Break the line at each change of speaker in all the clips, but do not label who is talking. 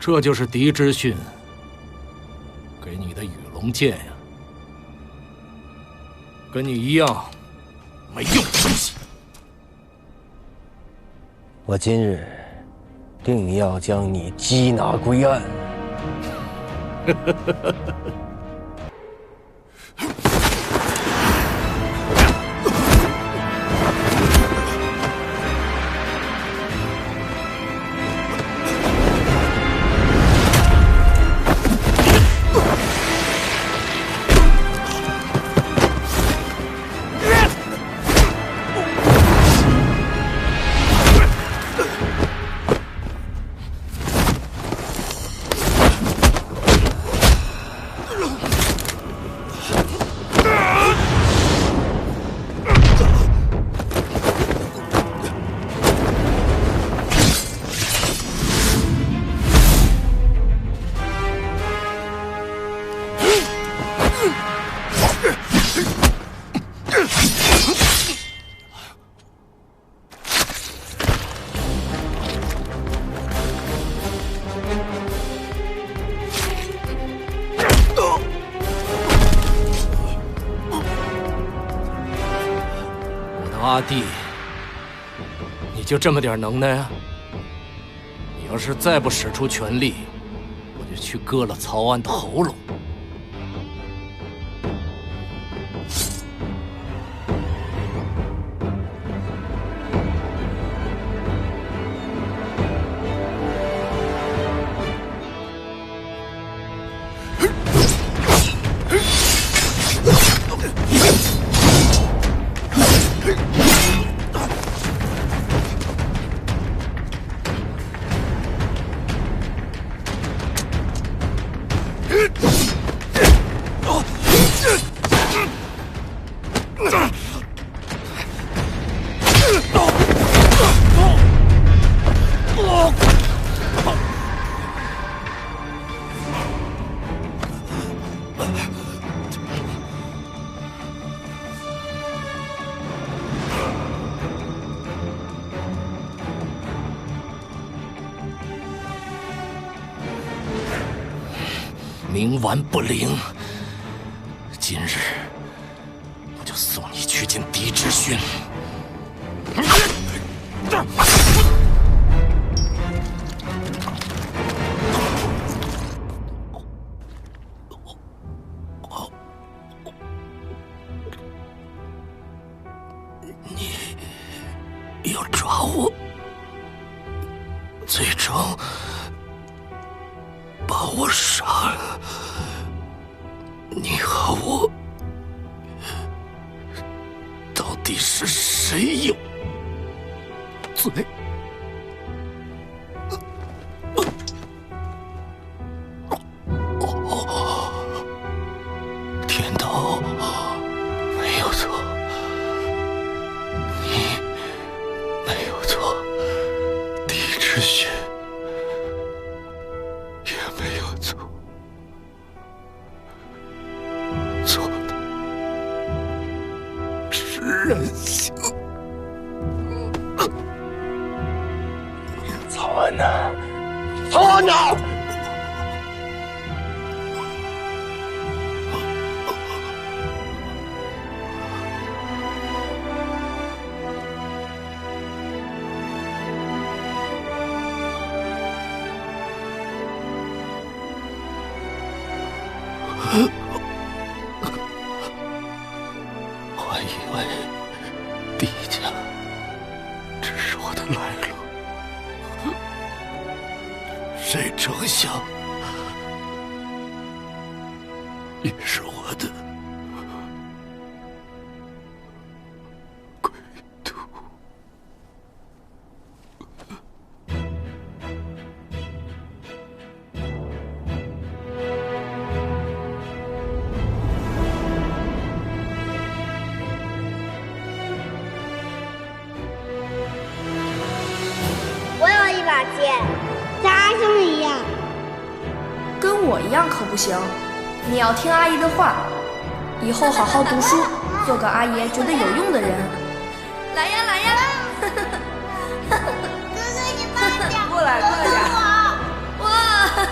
这就是狄之训给你的羽龙剑呀，跟你一样没用的东西。
我今日定要将你缉拿归案。
阿弟，你就这么点能耐啊？你要是再不使出全力，我就去割了曹安的喉咙。冥顽不灵，今日我就送你去见狄之训。你要抓我，最终把我杀了，你和我到底是谁有罪？天道没有错，你没有错，狄之训也没有错，错的是人性。
曹安呐，曹安呐！
我以为狄家只是我的来路，谁成想也是我的归途。
我有一把剑，像阿兄一样。
跟我一样可不行，你要听阿姨的话，以后好好读书，做个阿爷觉得有用的人。来呀来呀！
哥哥，你慢点，
过来过来！哇！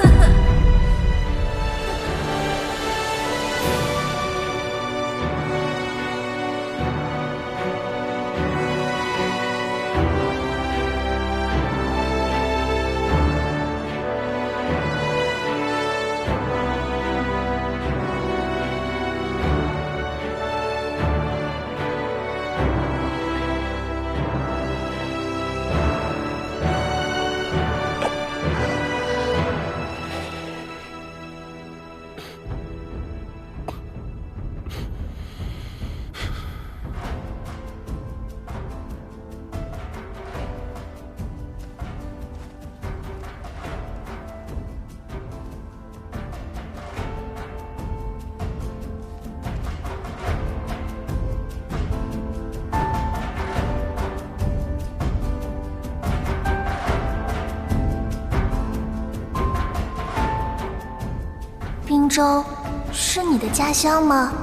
州是你的家乡吗？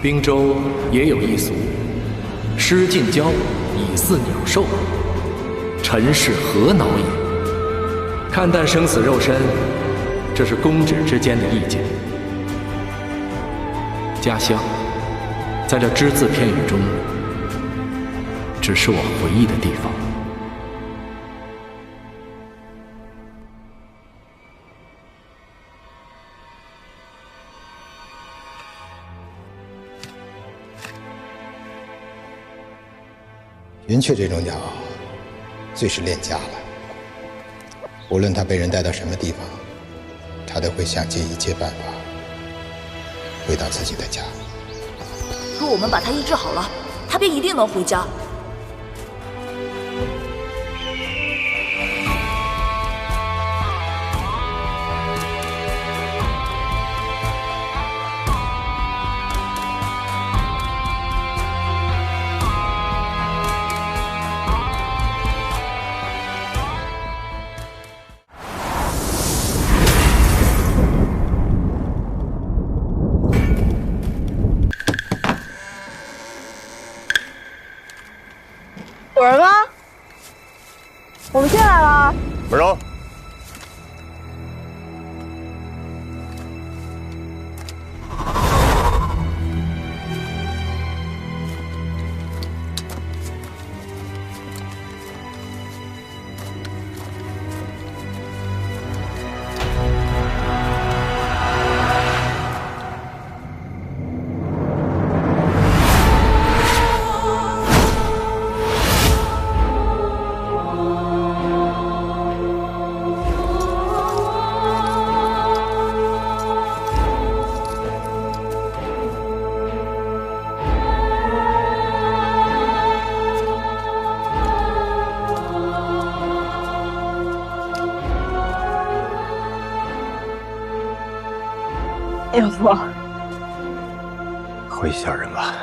滨州也有一俗：诗近交，以似鸟兽。臣是何恼也？看淡生死肉身，这是公职之间的意见。家乡，在这只字片语中，只是我回忆的地方。
云雀这种鸟，最是恋家了。无论它被人带到什么地方，它都会想尽一切办法回到自己的家。
若我们把它医治好了，它便一定能回家。
有人吗？我们进来了。
门上。
要不
会吓人吧？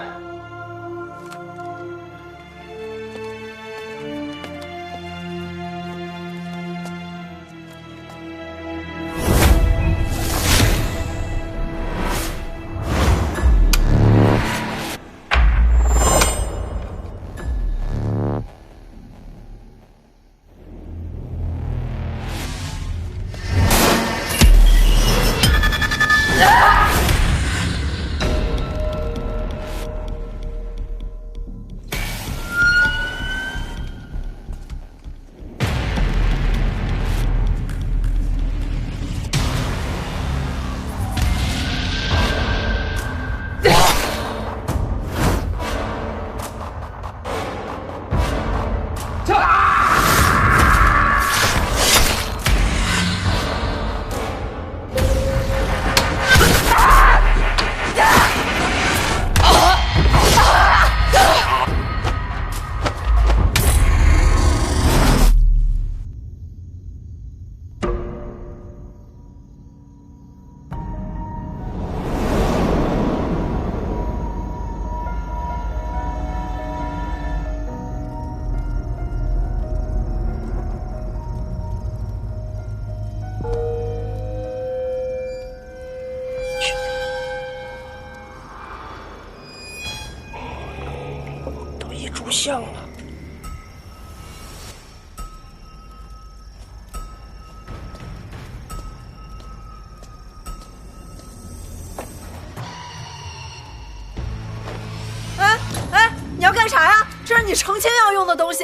像了。
哎，你要干啥呀？这是你成亲要用的东西。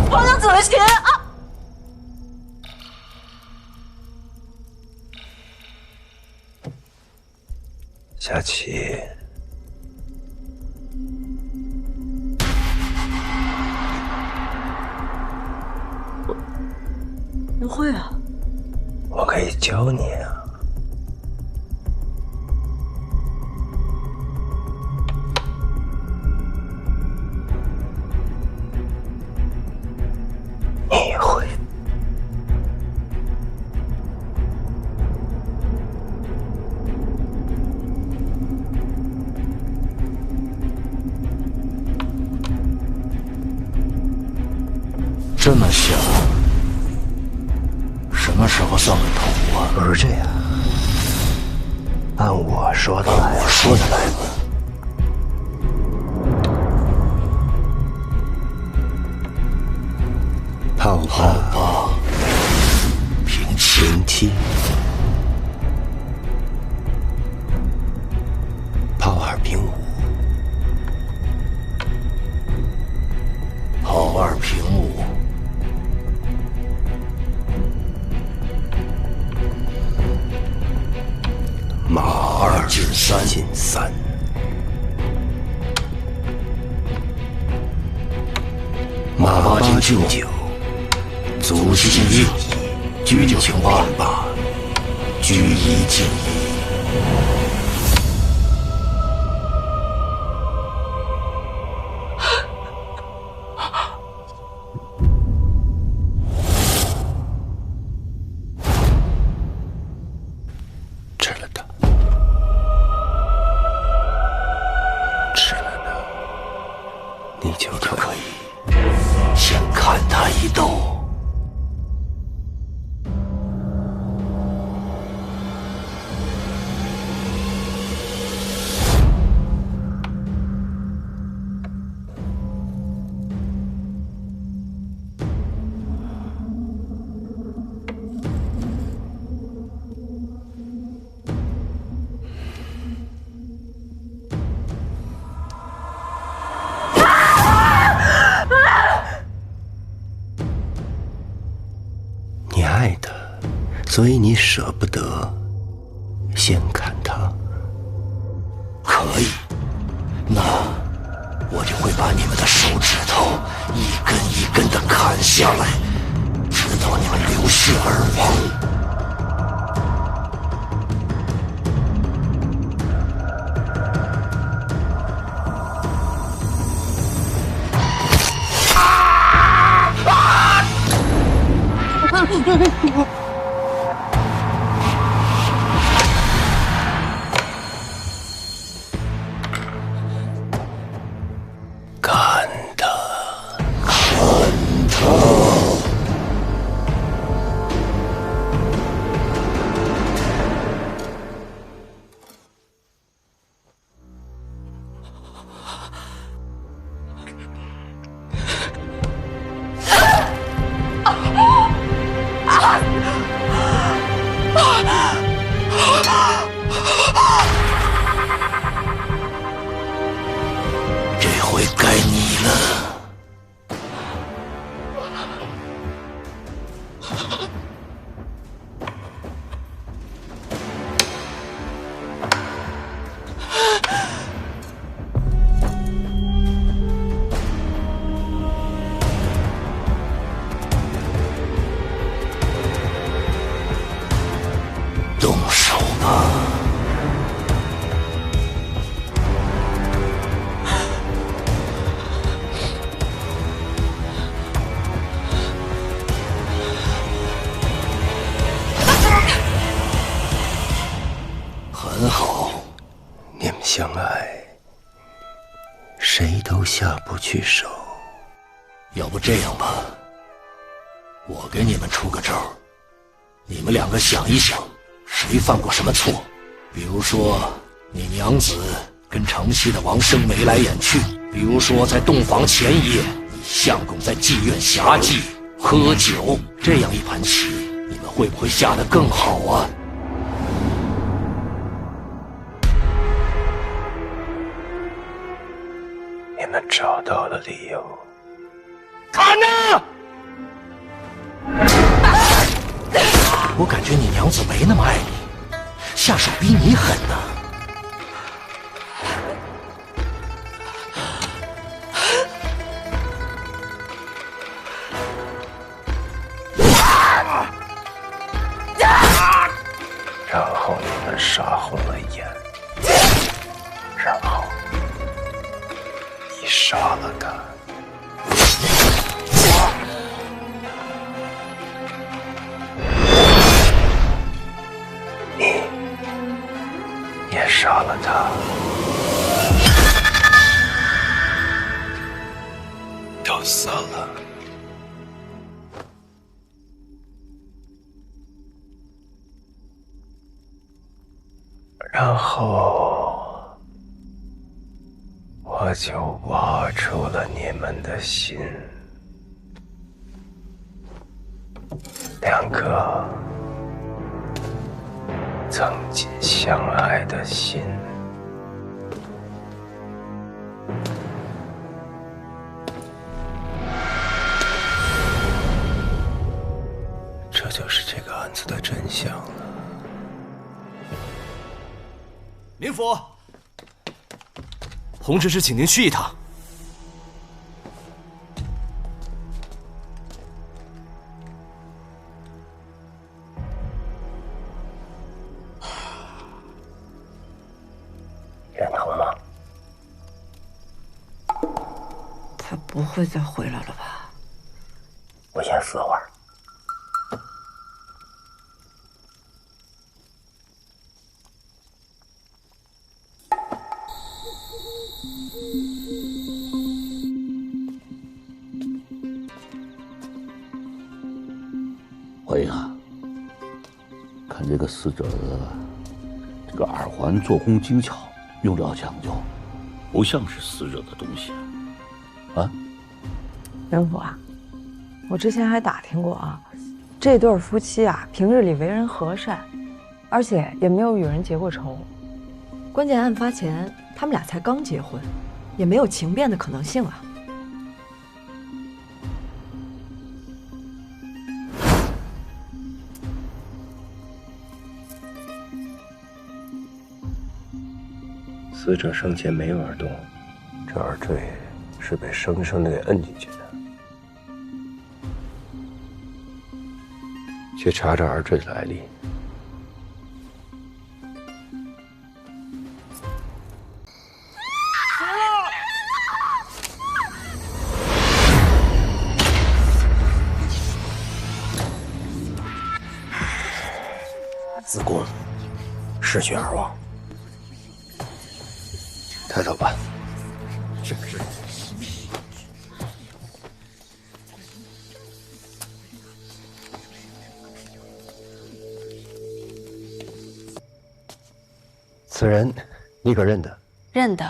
皇娘子的琴啊！
夏琪，
不会啊，
我可以教你啊。你会。
这么小，什么时候算个头啊？
不是这样，按我说的来，吧。泡泡平七，泡二平五，
炮二平五，
马二进三，马八进九，卒进一，车九平八，车一进一。
吃了它，
你就可以先看他一斗。你爱他，所以你舍不得先看他。
可以，那我就会把你们的手指头一根一根的砍下来，直到你们流血而亡。
看他，
这回该你了。动手吧。很好，
你们相爱，谁都下不去手。
要不这样吧，我给你们出个招儿，你们两个想一想，谁犯过什么错？比如说，你娘子跟城西的王生眉来眼去；比如说，在洞房前一夜，你相公在妓院侠妓喝酒，这样一盘棋，你们会不会下得更好啊？
你们找到了理由。
看呐！
我感觉你娘子没那么爱你，下手比你狠呢。
然后你们杀红了眼，然后你杀了他。你也杀了他，都死了。然后我就挖出了你们的心，两个曾经相爱的心。这就是这个案子的真相了。
林府，洪执事请您去一趟。
人疼吗？
他不会再回来了吧？
我先死会儿。
回啊，看这个死者的这个耳环做工精巧，用料讲究，不像是死者的东西啊。
元府啊，我之前还打听过啊，这对夫妻啊，平日里为人和善，而且也没有与人结过仇。关键案发前，他们俩才刚结婚，也没有情变的可能性啊。
死者生前没有耳洞，这耳坠是被生生的给摁进去的。去查查耳坠来历。子贡嗜血而亡。抬走吧。是。此人你可认得？
认得，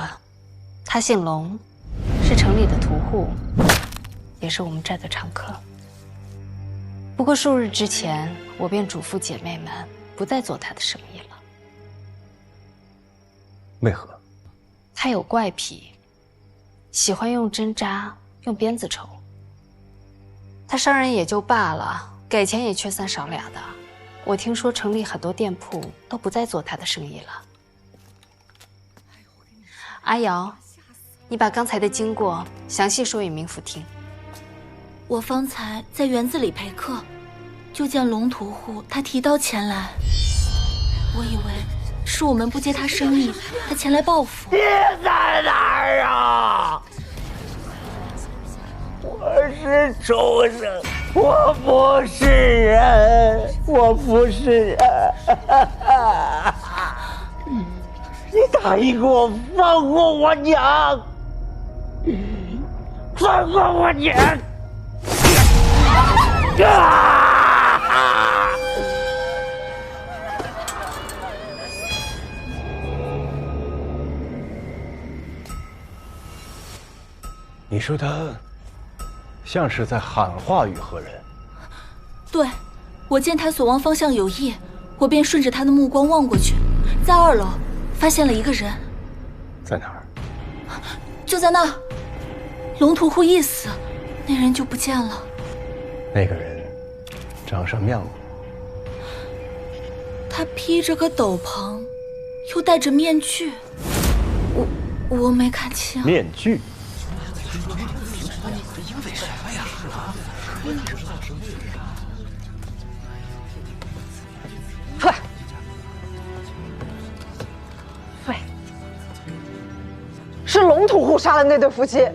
他姓龙，是城里的屠户，也是我们这儿的常客。不过数日之前，我便嘱咐姐妹们不再做他的生意了。
为何？
他有怪癖，喜欢用针扎、用鞭子抽。他伤人也就罢了，给钱也缺三少俩的。我听说城里很多店铺都不再做他的生意了。阿瑶，你把刚才的经过详细说与冥府听。
我方才在园子里陪客，就见龙屠户他提刀前来，我以为是我们不接他生意，他前来报复。
你在哪儿啊？我是畜生，我不是人，我不是人。你答应我放过我娘，放过我娘！
你说他像是在喊话于何人？
对，我见他所望方向有异，我便顺着他的目光望过去，在2楼发现了一个人。
在哪儿？
就在那儿。龙屠户一死，那人就不见了。
那个人长什么样子？
他披着个斗篷，又戴着面具，我没看清。
面具？
退！废！是龙屠户杀了那对夫妻。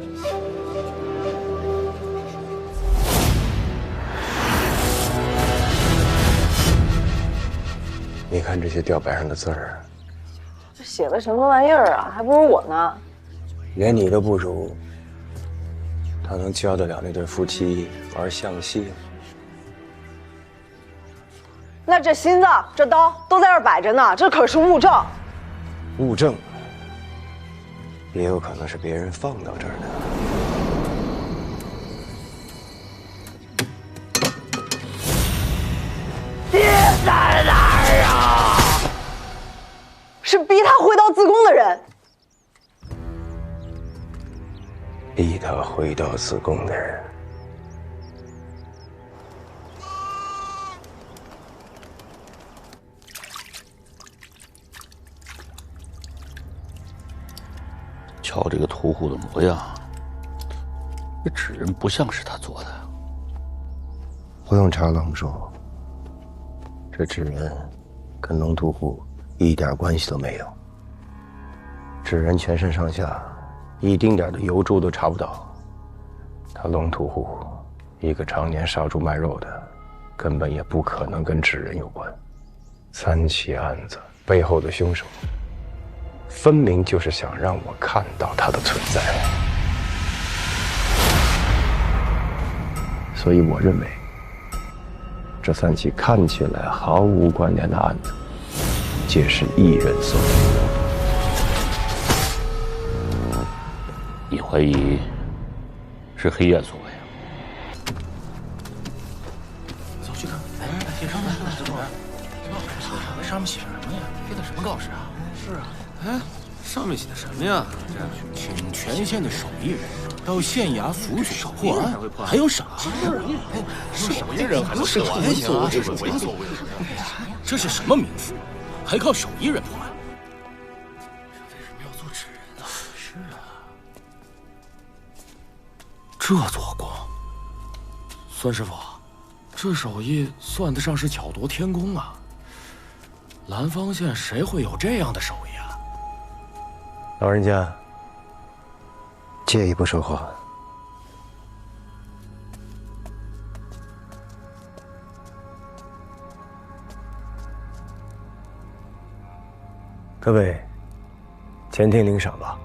你看这些吊牌上的字儿，
这写的什么玩意儿啊？还不如我呢。
连你都不如，他能教得了那对夫妻玩象戏？
那这心子、这刀都在这儿摆着呢，这可是物证。
物证也有可能是别人放到这儿的。
爹在哪儿啊？是逼他回到自宫的人。
逼他回到自宫的人。
瞧这个屠户的模样，这纸人不像是他做的。
不用查冷说，这纸人跟龙屠户一点关系都没有。纸人全身上下一丁点的油珠都查不到，他龙屠户一个常年杀猪卖肉的，根本也不可能跟纸人有关。3起案子背后的凶手，分明就是想让我看到他的存在。所以我认为，这3起看起来毫无关联的案子，皆是一人所为。
你怀疑是黑燕所为啊？
走去看，写上面上面写什么呀？贴的什么告示啊？是啊，哎，上面写的什么呀？请全县的手艺人到县衙辅佐破案，还有赏金。手艺人还能是文所谓？这是文所谓。这是什么名府？还靠手艺人破案？为什么要做纸人呢？是啊。这做工，孙师傅，这手艺算得上是巧夺天工啊！兰芳县谁会有这样的手艺啊？
老人家，借一步说话。各位，前厅领赏吧。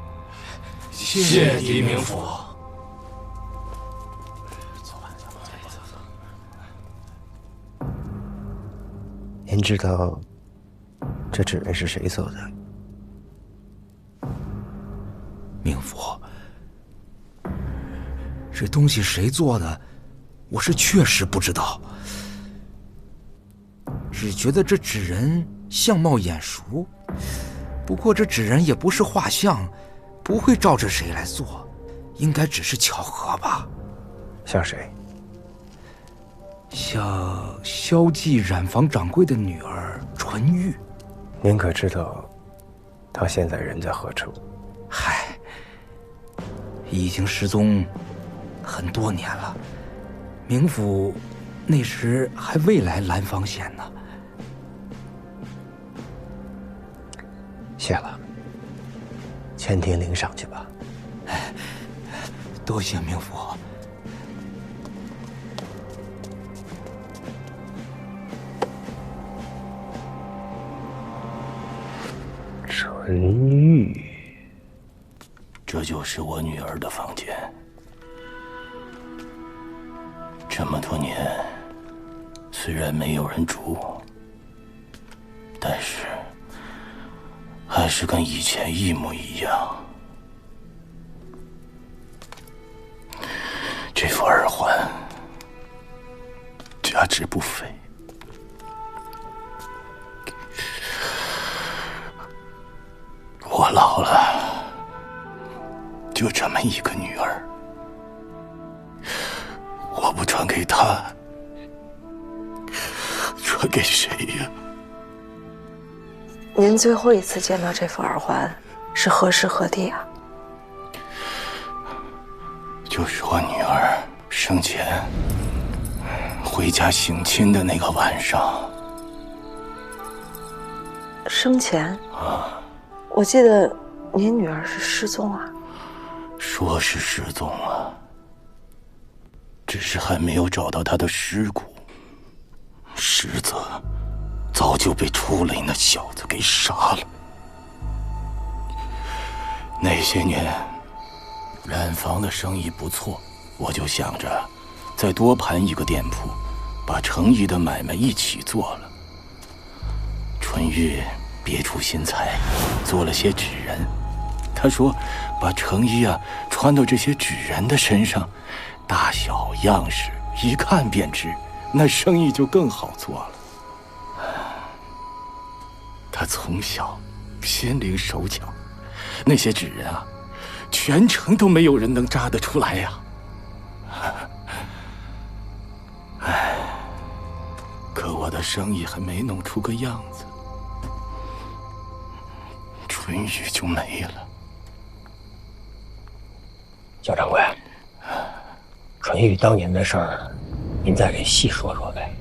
谢狄明府。
您知道这纸人是谁做的？
明府，这东西谁做的，我是确实不知道，只觉得这纸人相貌眼熟。不过这纸人也不是画像，不会照着谁来做，应该只是巧合吧。
像谁？
像萧记染坊掌柜的女儿纯玉。
您可知道她现在人在何处？
嗨，已经失踪很多年了。明府那时还未来兰芳县呢。
谢了，前厅领赏去吧。
多谢明府。
纯玉，
这就是我女儿的房间。这么多年，虽然没有人住，但是还是跟以前一模一样。这副耳环价值不菲。我老了，就这么一个女儿，我不传给她，传给谁呀？
您最后一次见到这副耳环是何时何地啊？
就是我女儿生前回家省亲的那个晚上。
生前？啊，我记得您女儿是失踪啊。
说是失踪了，只是还没有找到她的尸骨，实则早就被楚磊那小子给杀了。那些年染坊的生意不错，我就想着再多盘一个店铺，把程毅的买卖一起做了。春玉别出心裁，做了些纸人。他说把程毅穿到这些纸人的身上，大小样式一看便知，那生意就更好做了。他从小心灵手巧，那些纸人全城都没有人能扎得出来呀。唉，可我的生意还没弄出个样子，春雨就没了。
肖掌柜，纯玉当年的事儿，您再给细说说呗。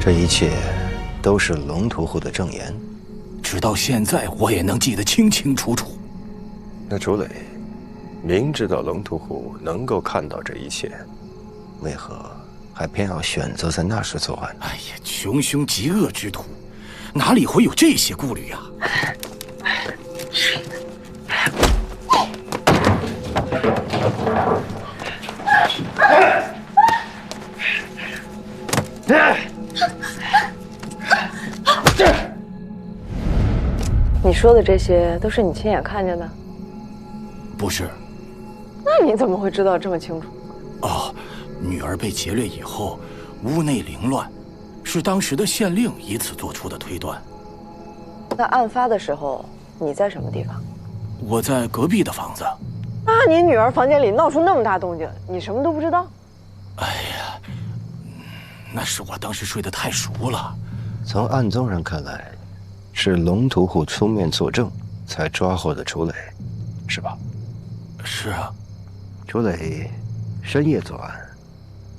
这一切都是龙屠户的证言，
直到现在我也能记得清清楚楚。
那楚磊明知道龙屠户能够看到这一切，为何还偏要选择在那时作案？
哎呀，穷凶极恶之徒，哪里会有这些顾虑呀？
你说的这些都是你亲眼看见的？
不是。
那你怎么会知道这么清楚？
哦，女儿被劫掠以后，屋内凌乱，是当时的县令以此做出的推断。
那案发的时候你在什么地方？
我在隔壁的房子。
那你女儿房间里闹出那么大动静，你什么都不知道？
哎呀，那是我当时睡得太熟了。
从案宗上看来，是龙屠户出面作证，才抓获的楚磊，是吧？
是啊。
楚磊深夜作案，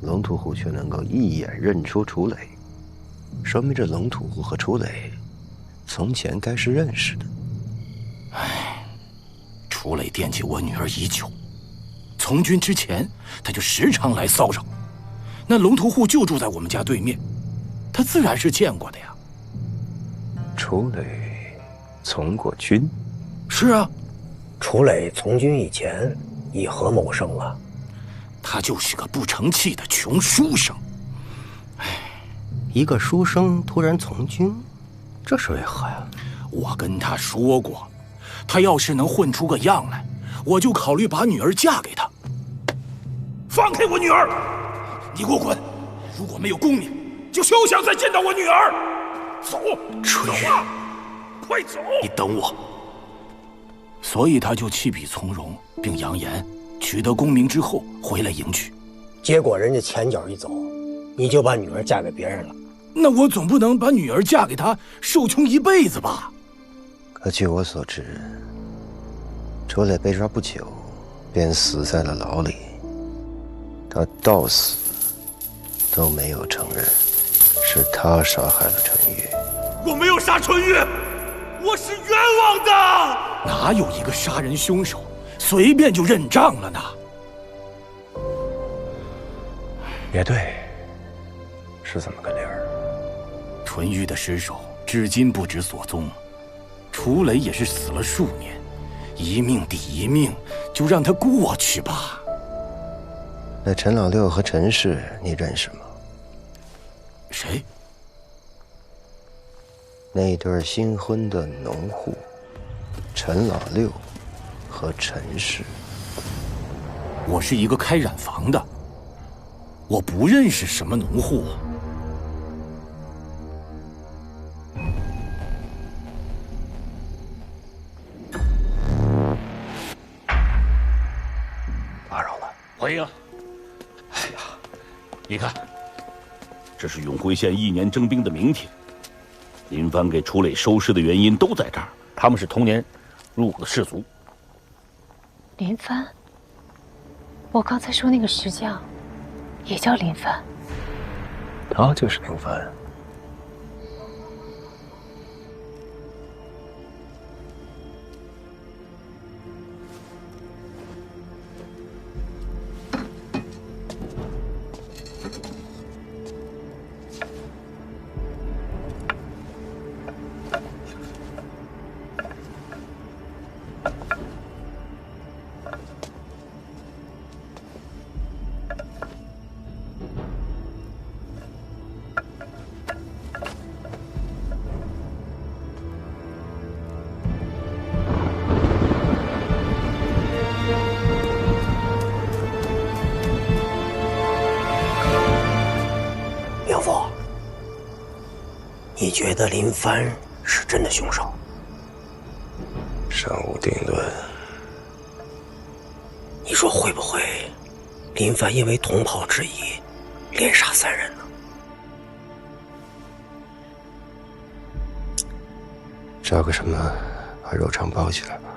龙屠户却能够一眼认出楚磊，说明这龙屠户和楚磊从前该是认识的。
唉，楚磊惦记我女儿已久，从军之前他就时常来骚扰。那龙屠户就住在我们家对面，他自然是见过的呀。
楚磊从过军？
是啊。
楚磊从军以前以何谋生啊？
他就是个不成器的穷书生。
一个书生突然从军，这是为何呀？
我跟他说过，他要是能混出个样来，我就考虑把女儿嫁给他。放开我女儿！你给我滚！如果没有功名，就休想再见到我女儿。走，
春雨，
快走！你等我。所以他就弃笔从戎，并扬言取得功名之后回来迎娶。
结果人家前脚一走，你就把女儿嫁给别人了。
那我总不能把女儿嫁给他，受穷一辈子吧？
可据我所知，楚磊被抓不久，便死在了牢里。他到死都没有承认是他杀害了陈玉。
我没有杀春玉，我是冤枉的。哪有一个杀人凶手随便就认账了呢？
也对，是这么个理儿。
春玉的尸首至今不知所踪，楚磊也是死了数年，一命抵一命，就让他过去吧。
那陈老六和陈氏，你认识吗？
谁？
那对新婚的农户陈老六和陈氏。
我是一个开染坊的，我不认识什么农户。
打扰了，欢迎。哎呀，你看，这是永辉县1年征兵的名帖。林帆给楚磊收尸的原因都在这儿，他们是同年入伍的士卒。
林帆，我刚才说那个石匠，也叫林帆。
他就是林帆。你觉得林帆是真的凶手？
尚无定论。
你说会不会林帆因为同袍之谊连杀3人呢？
找个什么把肉肠包起来吧。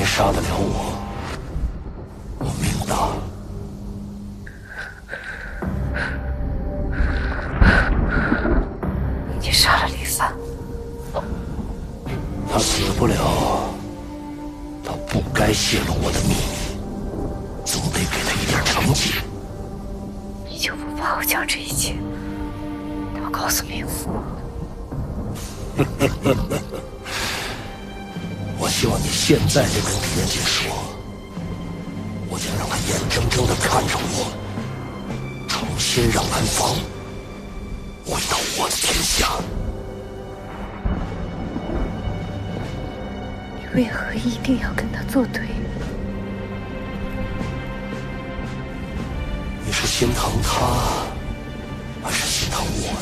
杀得了我，我命大。
你杀了林帆，
他死不了，他不该泄露我的秘密，总得给他一点惩戒。
你就不怕我将这一切都告诉明府？
我希望你现在就跟狄仁杰说，我将让他眼睁睁地看着我重新让安房回到我的天下。
你为何一定要跟他作对？
你是心疼他，还是心疼我呀？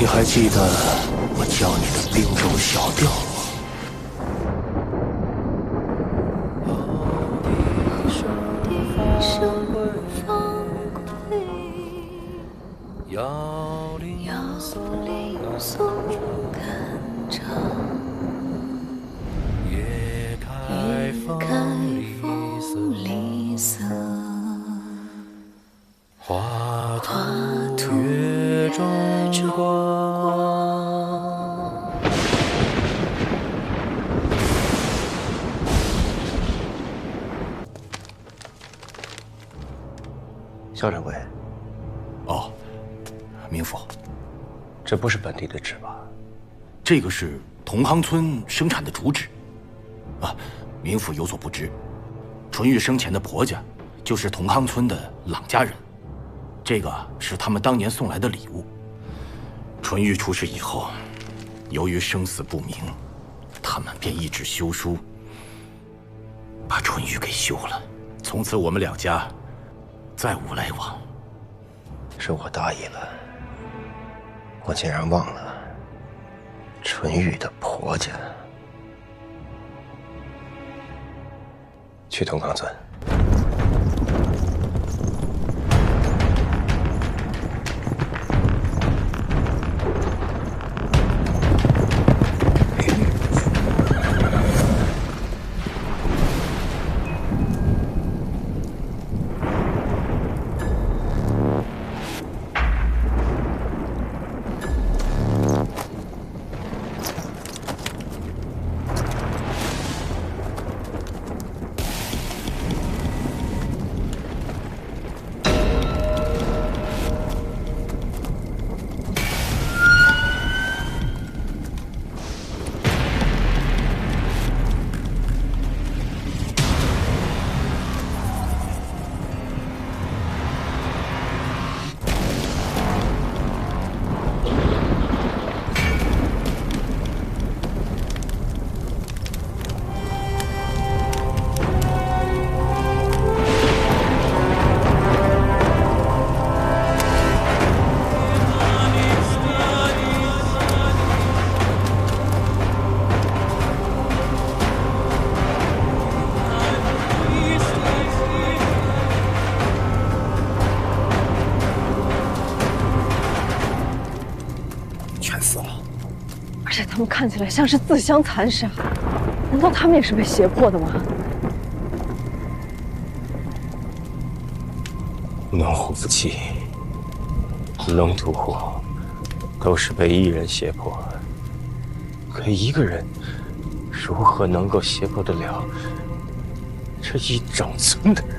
你还记得我教你的并州小调吗？
遥林松堪唱，夜开风离色，画图月中光。
肖掌柜。
哦，明府，
这不是本地的纸吧？
这个是同康村生产的竹纸。啊，明府有所不知，纯玉生前的婆家就是同康村的朗家人。这个是他们当年送来的礼物。纯玉出事以后，由于生死不明，他们便一纸休书，把纯玉给休了。从此我们两家再无来往。
是我大意了，我竟然忘了纯玉的婆家。去东康村。
他们看起来像是自相残杀，难道他们也是被胁迫的吗？
龙虎夫妻、龙屠户都是被一人胁迫，可一个人如何能够胁迫得了这一整村的人？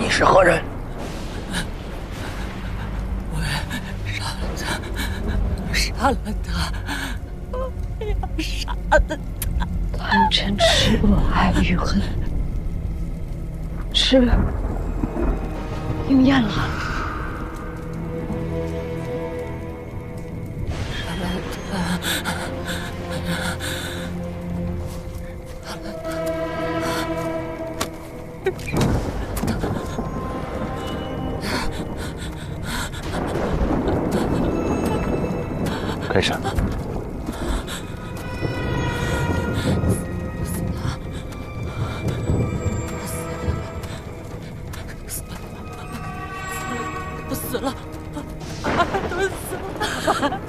是何人？
我杀了他，我要杀了他！
贪嗔痴恶爱欲恨，吃了，应验了。
杀了他！
跟上。
死了，都死了。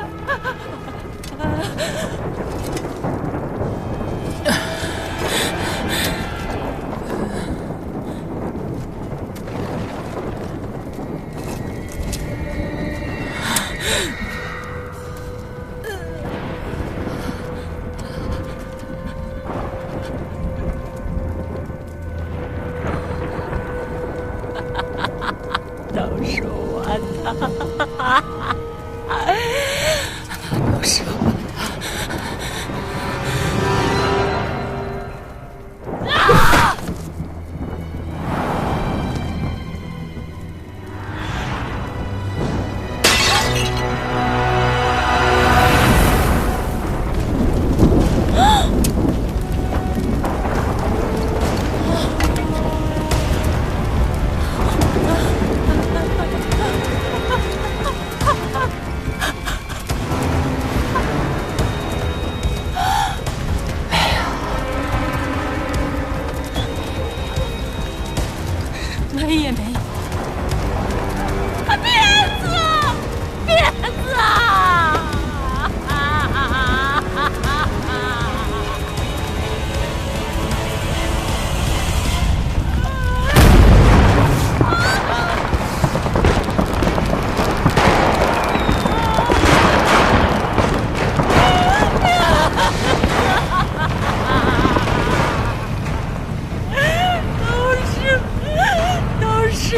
都是我的，都是我的。也没有。鞭子，鞭子啊！都是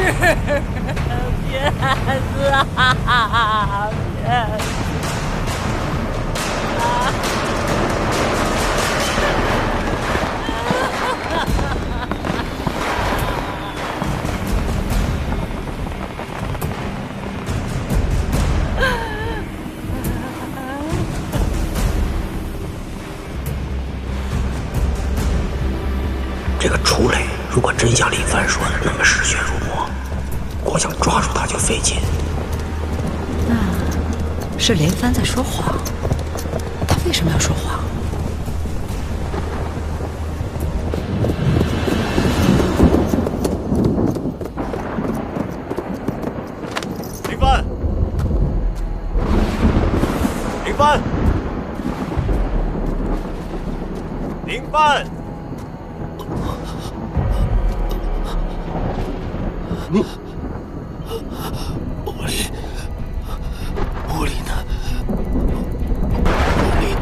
这个楚磊如果真像李帆说的那么嗜血如魔，光想抓住他就费劲。
那是连帆在说谎，他为什么要说谎？
林帆，林帆，林帆。
你，
无力，无力呢？无力呢？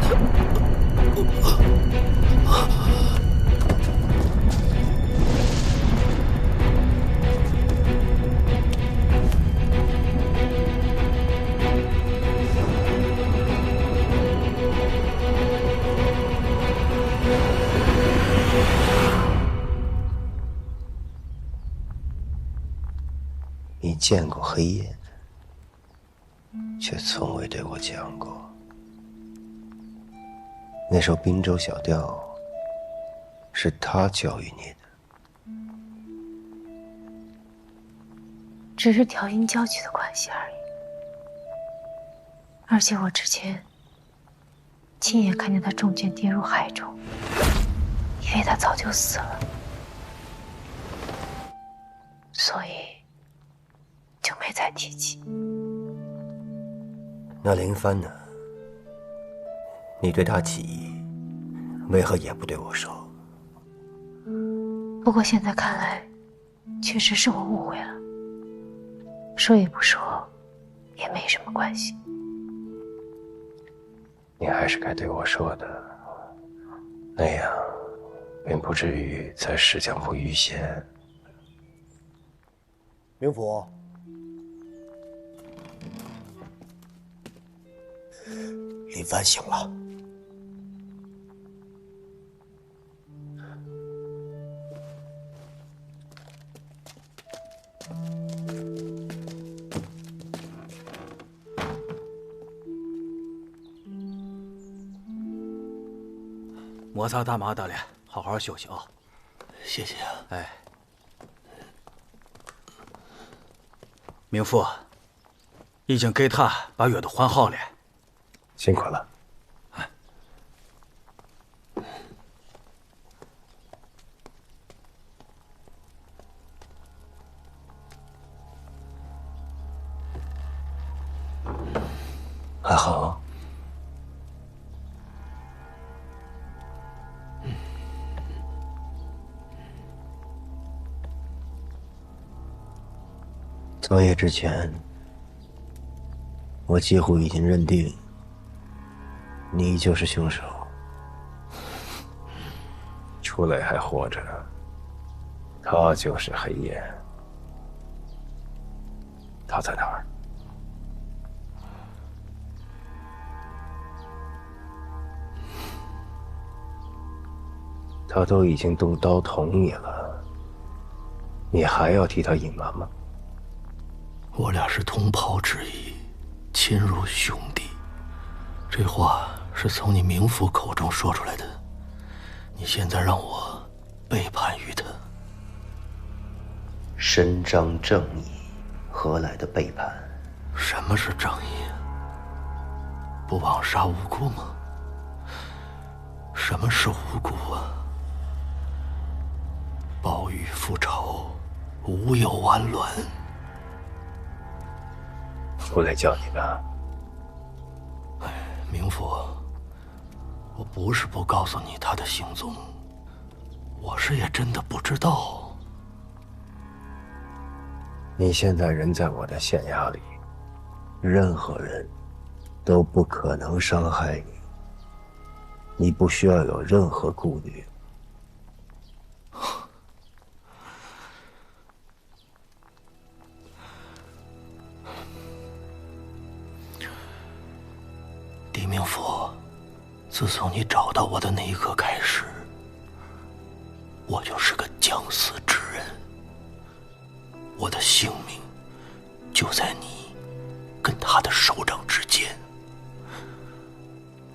你见过黑夜，却从未对我讲过。那首滨州小调，是他教育你的。
只是调音交曲的关系而已。而且我之前亲眼看见他中箭跌入海中，以为他早就死了，所以就没再提起。
那林帆呢？你对他起疑，为何也不对我说？
不过现在看来，确实是我误会了。说也不说，也没什么关系。
你还是该对我说的，那样便不至于在石江湖遇险。
明府，林帆醒了。
摩擦大麻大脸，好好休息啊！
谢谢啊。
哎，明富，已经给他把药都换好了。
辛苦了。还好。昨夜之前，我几乎已经认定你就是凶手。楚磊还活着，他就是黑夜。他在哪儿？他都已经动刀捅你了，你还要替他隐瞒吗？
我俩是同袍之谊，亲如兄弟。这话是从你明府口中说出来的，你现在让我背叛于他。
伸张正义，何来的背叛？
什么是正义？不枉杀无辜吗？什么是无辜啊？报与复仇，无有完卵。
楚磊叫你的。
明府，我不是不告诉你他的行踪，我是也真的不知道。
你现在人在我的县衙里，任何人都不可能伤害你，你不需要有任何顾虑。
自从你找到我的那一刻开始，我就是个将死之人。我的性命就在你跟他的手掌之间。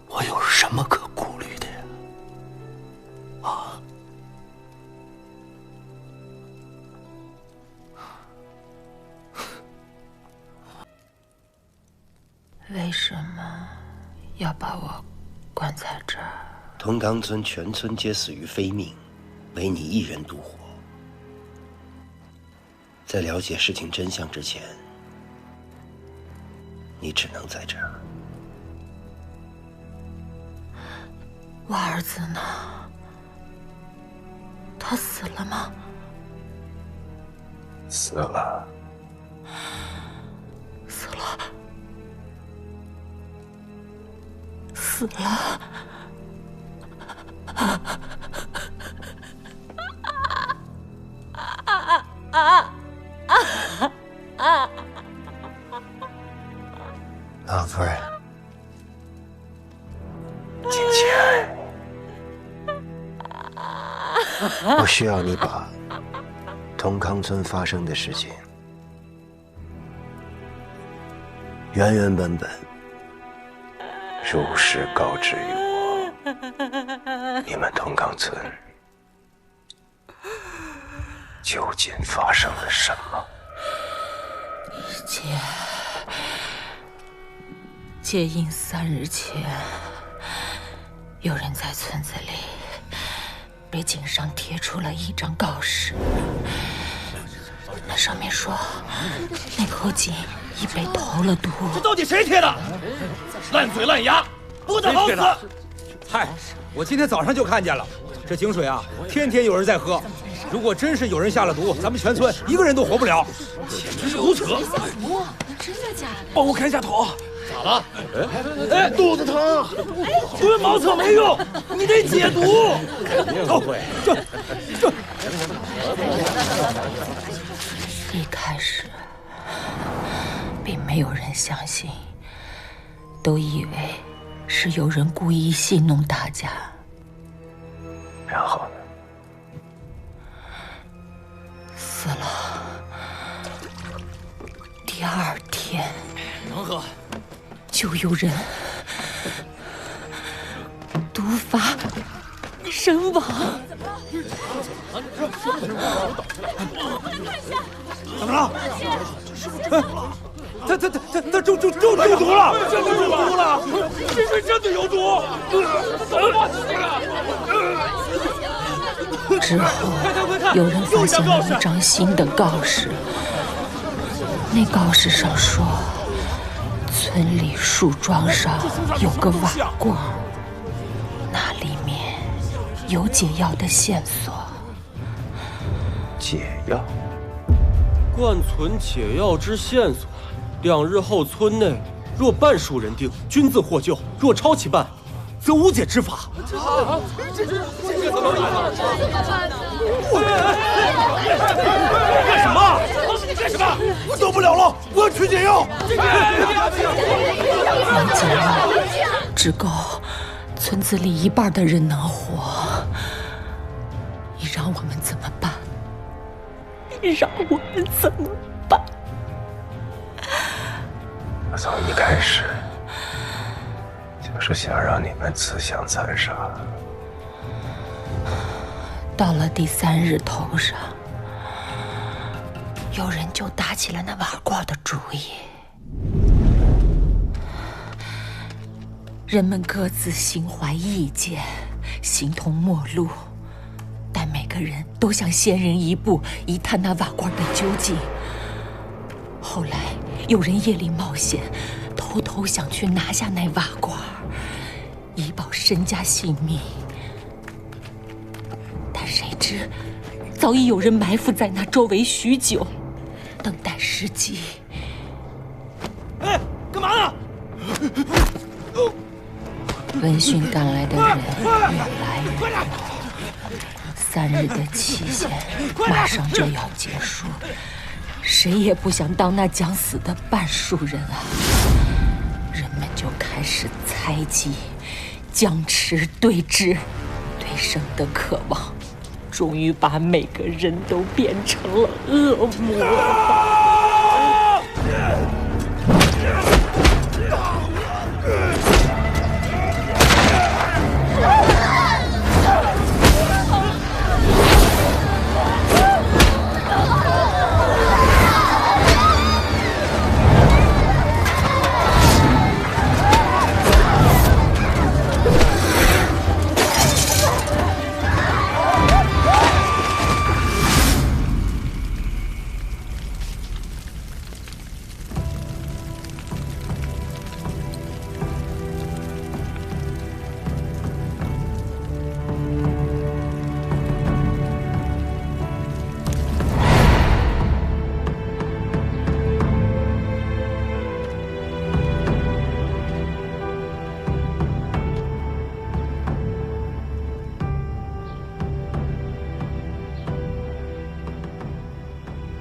我有什么可顾虑的呀？啊？
为什么要把我关在这儿？
同冈村全村皆死于非命，唯你一人独活。在了解事情真相之前，你只能在这儿。
我儿子呢？他死了吗？
死了。
死了。死了。
老夫人，锦旗爱，我需要你把同康村发生的事情原原本本如实告知于我。你们同康村究竟发生了什么？
皆因3日前，有人在村子里被井上贴出了一张告示，那上面说那口井已被投了毒。
这到底谁贴的？烂嘴烂牙，不得好死！
嗨，我今天早上就看见了，这井水啊，天天有人在喝。如果真是有人下了毒，咱们全村一个人都活不了，
简直是胡扯！
真的假的？
帮我看一下头。咋了？哎，肚子疼，蹲茅厕没用，你得解毒。
一开始，并没有人相信，都以为是有人故意戏弄大家。
然后呢？
死了。第2天，
能喝。
就有人毒发身亡。
怎么了？他中毒了！真的中毒了！这水真的有毒！怎么办？
之后，有人发现了一张新的告示，那告示上说，村里树桩上有个瓦罐，那里面有解药的线索。
解药？
灌存解药之线索，2日后村内若半数人定，均自获救；若超其半，则无解之法。
这怎么干什么？你干什么？我等不了了，我要取解药。
有解药只够村子里1半的人能活，你让我们怎么办？你让我们怎么办？
我从一开始就是想让你们自相残杀。
到了第3日头上，有人就打起了那瓦罐的主意。人们各自心怀意见，形同陌路，但每个人都想先人一步，一探那瓦罐的究竟。后来有人夜里冒险，偷偷想去拿下那瓦罐，以保身家性命。但谁知，早已有人埋伏在那周围许久，等待时机。
哎，干嘛呢？
闻讯赶来的人越来越多，3日的期限马上就要结束，谁也不想当那将死的半数人啊！人们就开始猜忌，僵持对峙，对生的渴望，终于把每个人都变成了恶魔。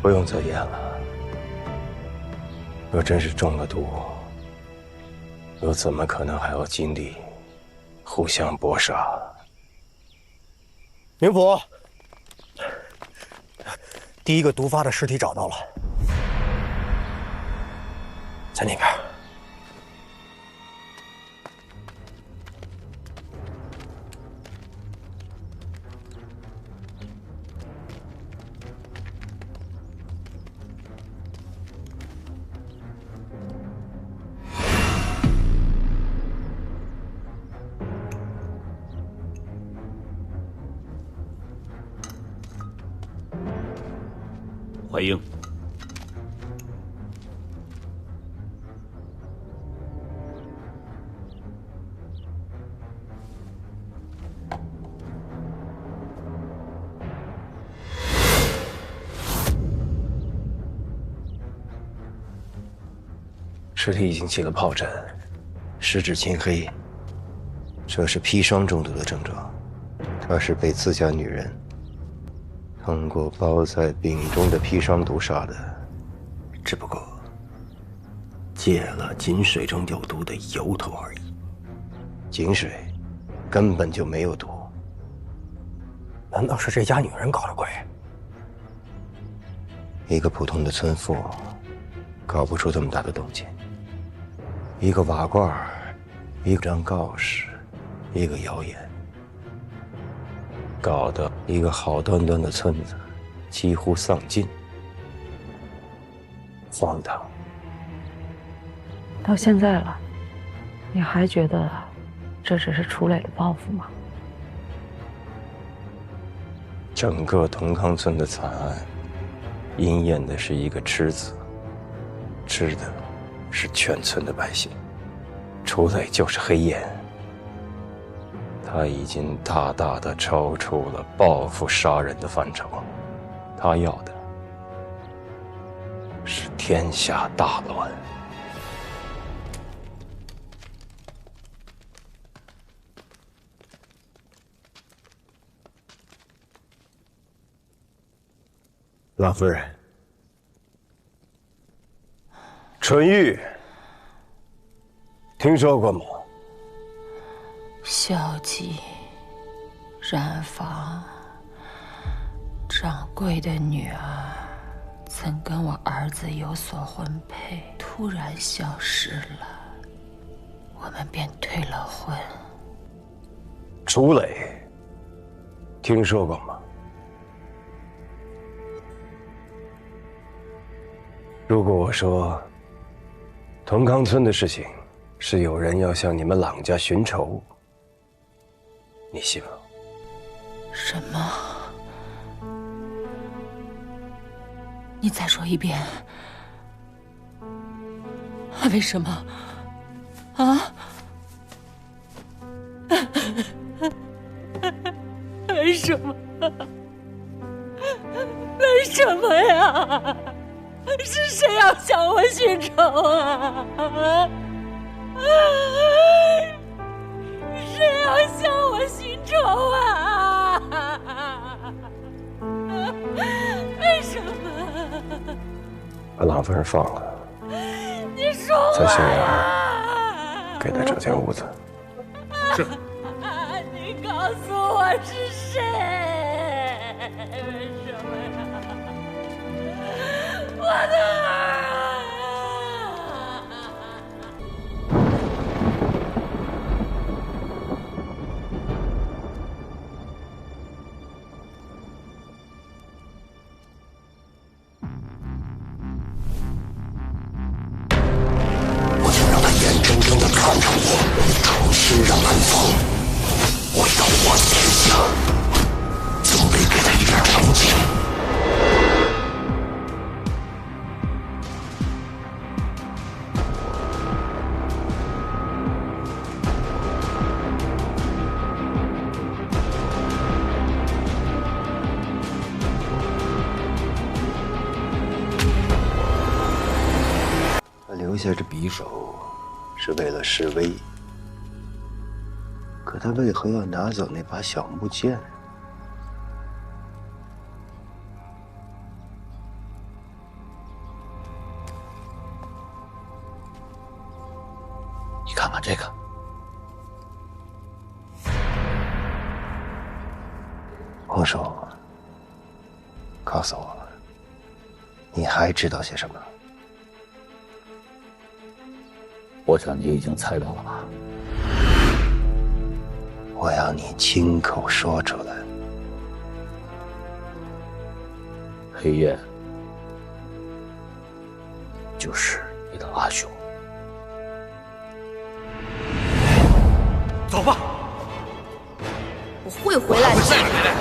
不用再演了。若真是中了毒，又怎么可能还要经历互相搏杀？
灵甫，第一个毒发的尸体找到了，在那边。
怀英，
尸体已经起了疱疹，十指青黑，这是砒霜中毒的症状。他是被自家女人通过包在饼中的砒霜毒杀的，只不过借了井水中有毒的由头而已。井水根本就没有毒。
难道是这家女人搞的鬼？
一个普通的村妇搞不出这么大的动静。一个瓦罐，一张告示，一个谣言，搞得一个好端端的村子几乎丧尽。荒唐！
到现在了，你还觉得这只是楚磊的报复吗？
整个同康村的惨案，应验的是一个痴字，吃的是全村的百姓。楚磊就是黑岩，他已经大大的超出了报复杀人的范畴，他要的是天下大乱。郎夫人，纯玉，听说过吗？
萧姬、染坊掌柜的女儿，曾跟我儿子有所婚配，突然消失了，我们便退了婚。
楚磊，听说过吗？如果我说同康村的事情是有人要向你们郎家寻仇，你信吗？
什么？你再说一遍。为什么？啊？为什么？为什么呀？是谁要向我寻仇啊？谁要向我寻仇啊？为什么？
把郎夫人放了，
你说
在县衙给他找间屋子。
是。
是谁？为什么呀？我的儿啊！
我想让他眼睁睁地看着我，重新让安放，回到我的天下，总得给他一点成绩。
他留下这匕首，是为了示威。可他为何要拿走那把小木剑？
你看看这个，
红手，告诉我，你还知道些什么？
我想你已经猜到了吧？
我要你亲口说出来。
黑夜就是你的阿兄。
走吧，
我会回来的。
再回来。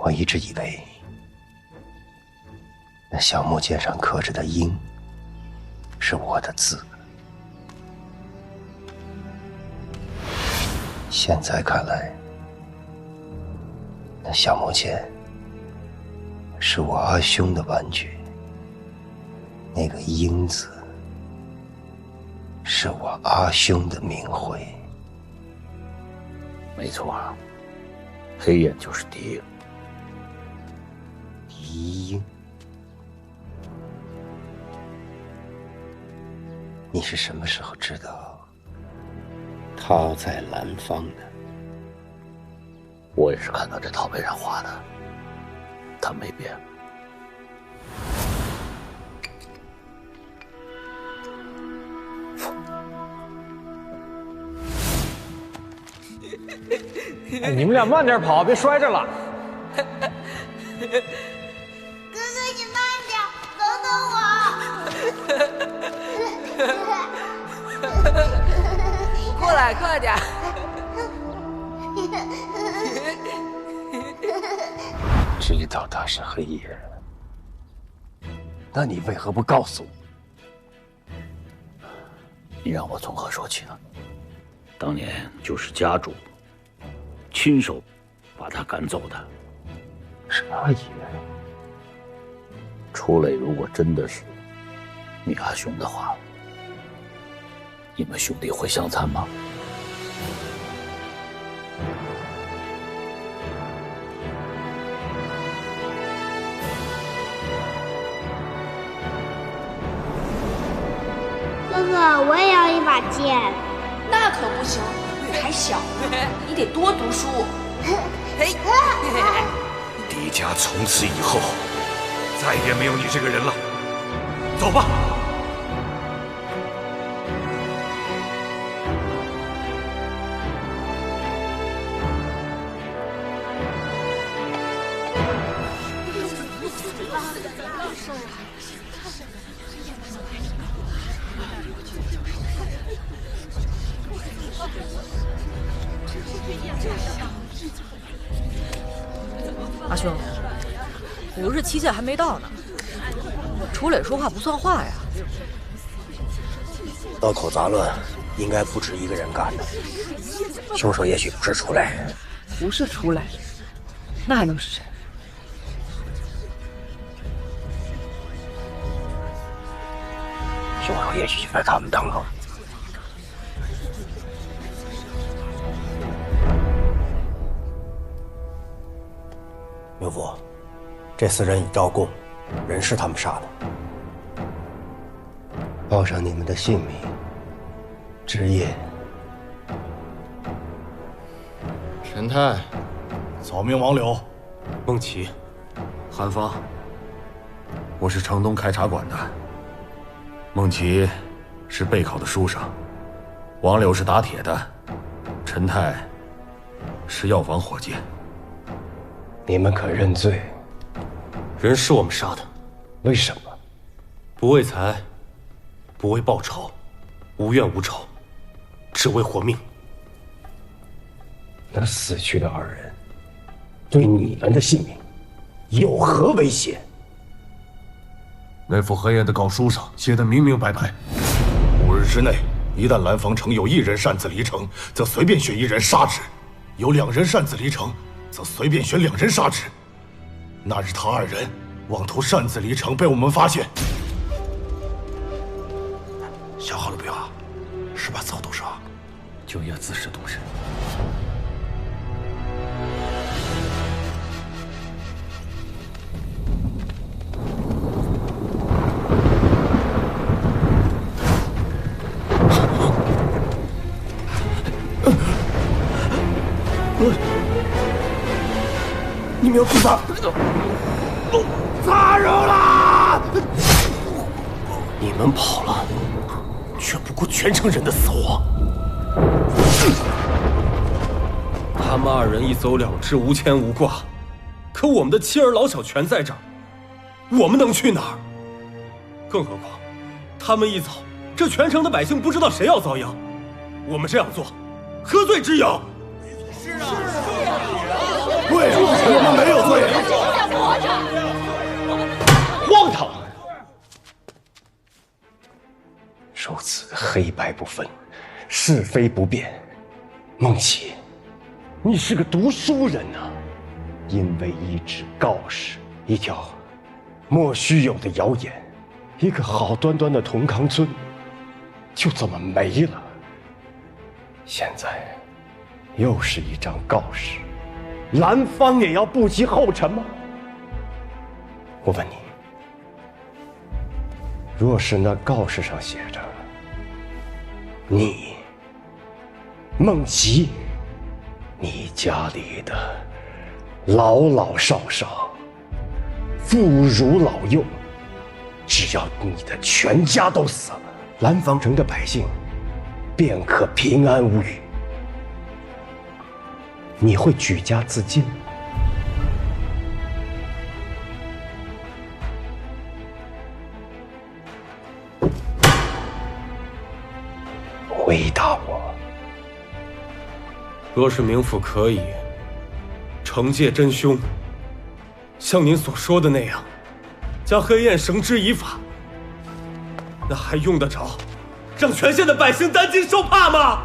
我一直以为，那小木剑上刻着的“鹰”是我的字，现在看来，那小木剑是我阿兄的玩具，那个“鹰”字是我阿兄的名讳。
没错，黑夜就是敌鹰。
敌鹰？你是什么时候知道他在南方的？
我也是看到这陶碑上画的，他没变。
哎，你们俩慢点跑，别摔着了。
哥哥，你慢点，等等我。
过来，快点。
知道他是黑夜，那你为何不告诉我？
你让我从何说起呢？当年就是家主亲手把他赶走的。
是阿爷。
楚磊如果真的是你阿兄的话，你们兄弟会相残吗？
哥哥，我也要一把剑。
那可不行，你还小呢，你得多读书。
嘿，
狄家从此以后再也没有你这个人了。走吧。
阿兄，5日期限还没到呢，楚磊说话不算话呀。
刀口杂乱，应该不止一个人干的。凶手也许不是楚磊，
不是楚磊，那还能是谁？
凶手也许就在他们当中。
明府，这4人已招供，人是他们杀的。
报上你们的姓名、职业。
陈泰，
草民王柳，
孟琪，韩芳。
我是城东开茶馆的。孟琪是备考的书生，王柳是打铁的，陈泰是药房伙计。
你们可认罪？
人是我们杀的。
为什么？
不为财，不为报酬，无怨无仇，只为活命。
那死去的2人，对你们的性命有何威胁？
那副黑暗的告书上写得明明白白：5日之内，一旦蓝方城有1人擅自离城，则随便选1人杀之；有2人擅自离城，则随便选2人杀之。那日他2人妄图擅自离城，被我们发现。
想好了不要啊？是把自后毒杀，
就要自食毒身。
你们要自杀！杀人了！
你们跑了，却不顾全城人的死活。他们2人一走了之，无牵无挂，可我们的妻儿老小全在这儿，我们能去哪儿？更何况，他们一走，这全城的百姓不知道谁要遭殃。我们这样做，何罪之有？
是啊，对，我们没有罪。
荒唐！如此黑白不分，是非不辨。孟琪，你是个读书人啊！因为一纸告示，一条莫须有的谣言，一个好端端的同康村，就这么没了。现在，又是一张告示，蓝方也要步其后尘吗？我问你，若是那告示上写着你孟琪，你家里的老老少少、妇孺老幼，只要你的全家都死了，蓝方城的百姓便可平安无虞，你会举家自尽吗？回答我。
若是冥府可以惩戒真凶，像您所说的那样，将黑焰绳之以法，那还用得着让全县的百姓担惊受怕吗？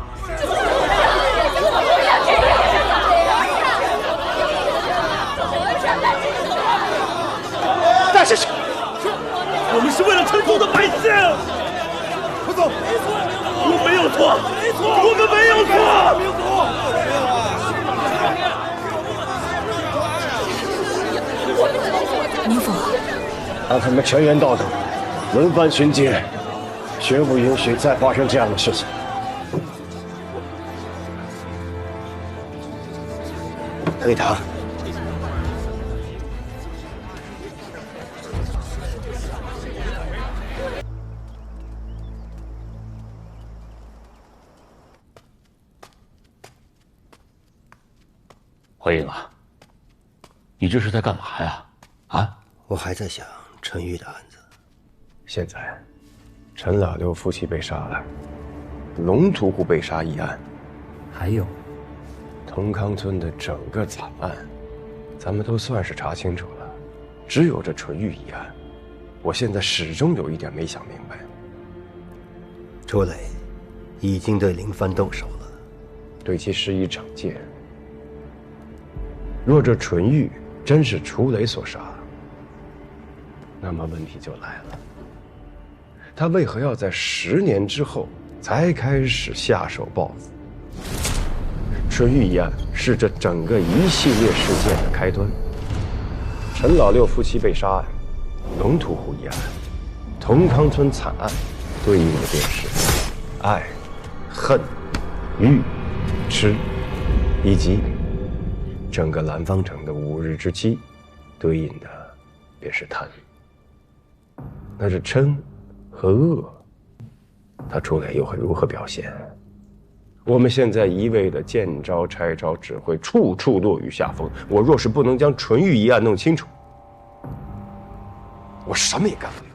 大先生，
我们是为了城中的百姓。
快走！
我没有错，我们没有错。
宁府，
让他们全员到场，轮番巡街，绝不允许再发生这样的事情。退堂。
怀英啊，你这是在干嘛呀？啊！
我还在想陈玉的案子。现在，陈老六夫妻被杀了，龙屠户被杀一案，还有同康村的整个惨案，咱们都算是查清楚了。只有这纯玉一案，我现在始终有一点没想明白。楚磊已经对林帆动手了，对其施以惩戒。若这纯玉真是楚磊所杀，那么问题就来了，他为何要在10年之后才开始下手报复？纯玉一案是这整个一系列事件的开端，陈老六夫妻被杀案、龙屠户一案、同康村惨案，对应的便是爱、恨、欲、痴，以及整个蓝方城的5日之期，对应的便是贪。那这嗔和恶，他出来又会如何表现？我们现在一味的见招拆招，只会处处落于下风。我若是不能将纯欲一案弄清楚，我什么也干不了。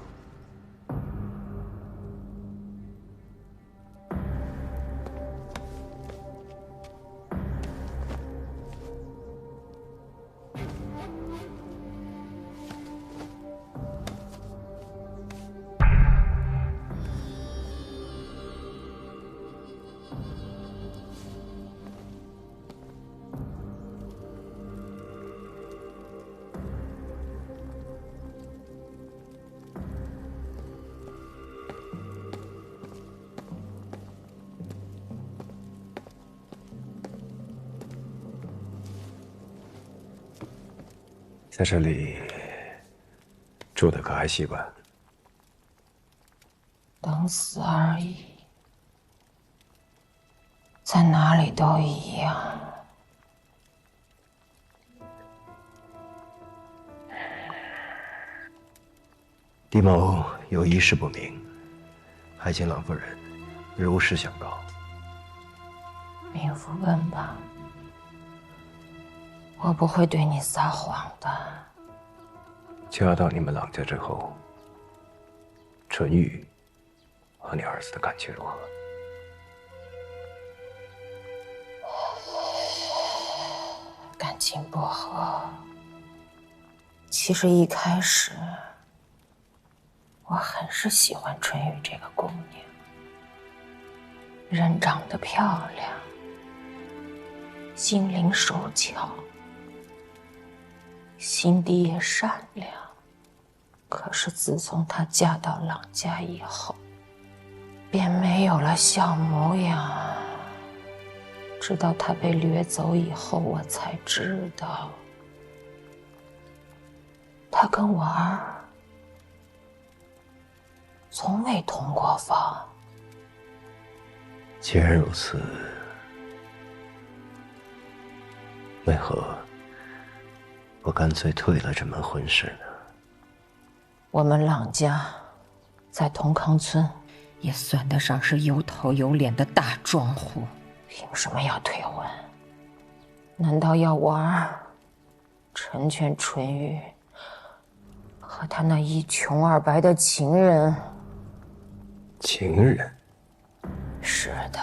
在这里住的可还习惯？
等死而已，在哪里都一样。
狄某有一事不明，还请郎夫人如实相告。
明夫问吧，我不会对你撒谎的。
嫁到你们郎家之后，纯玉和你儿子的感情如何？
感情不和。其实一开始，我很是喜欢纯玉这个姑娘，人长得漂亮，心灵手巧，心地也善良。可是自从她嫁到郎家以后，便没有了笑模样。直到她被掠走以后，我才知道，她跟我儿从未同过房。
既然如此，为何不干脆退了这门婚事呢？
我们郎家在同康村
也算得上是有头有脸的大庄户，
凭什么要退婚？难道要我儿成全纯玉和他那一穷二白的情人？
情人？
是的，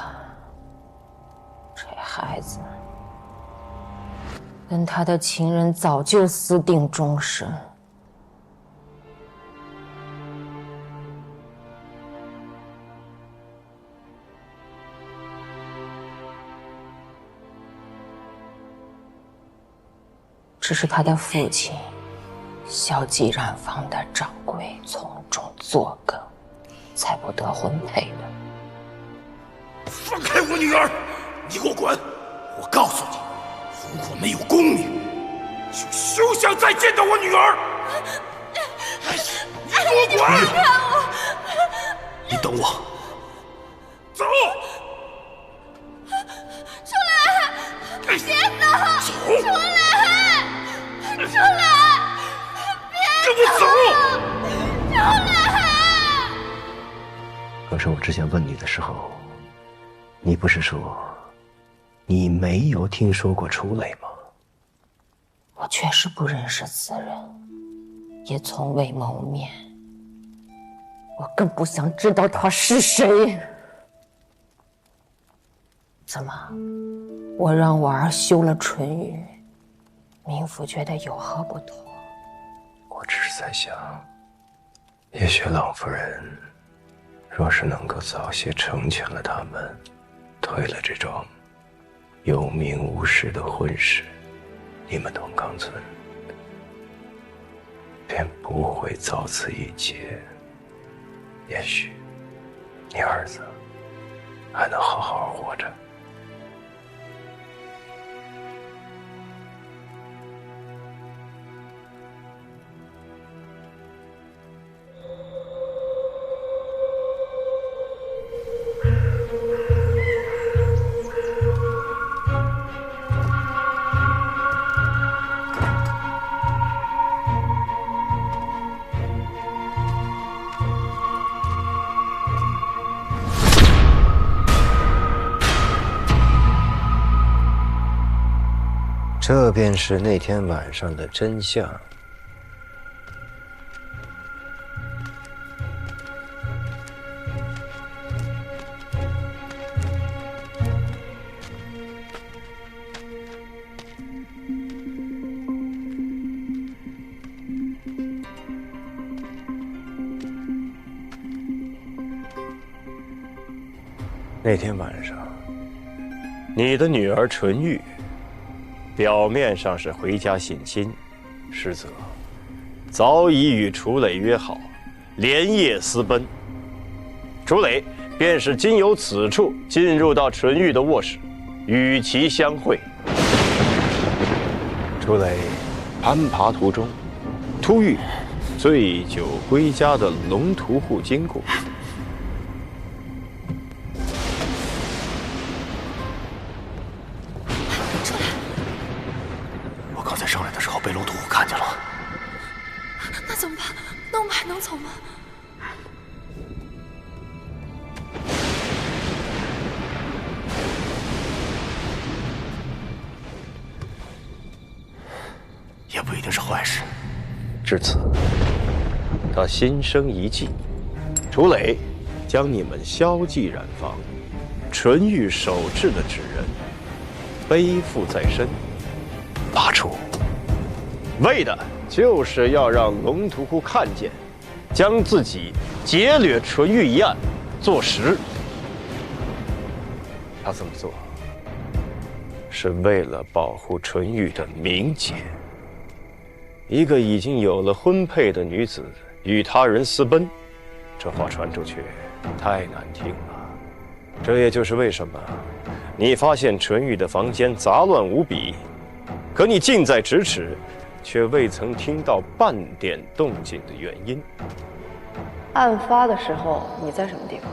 这孩子跟他的情人早就私定终身。只是他的父亲萧记染坊的掌柜从中作梗，才不得婚配的。
放开我女儿！你给我滚！我告诉你，如果没有功名，就休想再见到我女儿！你给我滚！
你看我！
你等我。走！
出来！别走！
走！
出来！出来！别
跟我走！
出来！
可是我之前问你的时候，你不是说你没有听说过楚磊吗？
我确实不认识此人，也从未谋面。我更不想知道他是谁。怎么，我让我儿休了纯玉，民府觉得有何不妥？
我只是在想，也许郎夫人若是能够早些成全了他们，退了这桩有名无实的婚事，你们同康村便不会遭此一劫。也许你儿子还能好好活着。这便是那天晚上的真相。那天晚上，你的女儿纯玉，表面上是回家省亲，实则早已与楚磊约好，连夜私奔。楚磊便是经由此处进入到纯玉的卧室，与其相会。楚磊攀爬途中，突遇醉酒归家的龙屠户经过。
上来的时候被龙屠户看见了，
那怎么办？那我们还能走吗？
也不一定是坏事。
至此，他心生一计，楚磊将你们萧记染坊纯玉手制的纸人背负在身，拔出。为的就是要让龙屠户看见，将自己劫掠纯玉一案坐实。他这么做，是为了保护纯玉的名节。一个已经有了婚配的女子与他人私奔，这话传出去太难听了。这也就是为什么你发现纯玉的房间杂乱无比，可你近在咫尺，却未曾听到半点动静的原因。
案发的时候你在什么地方？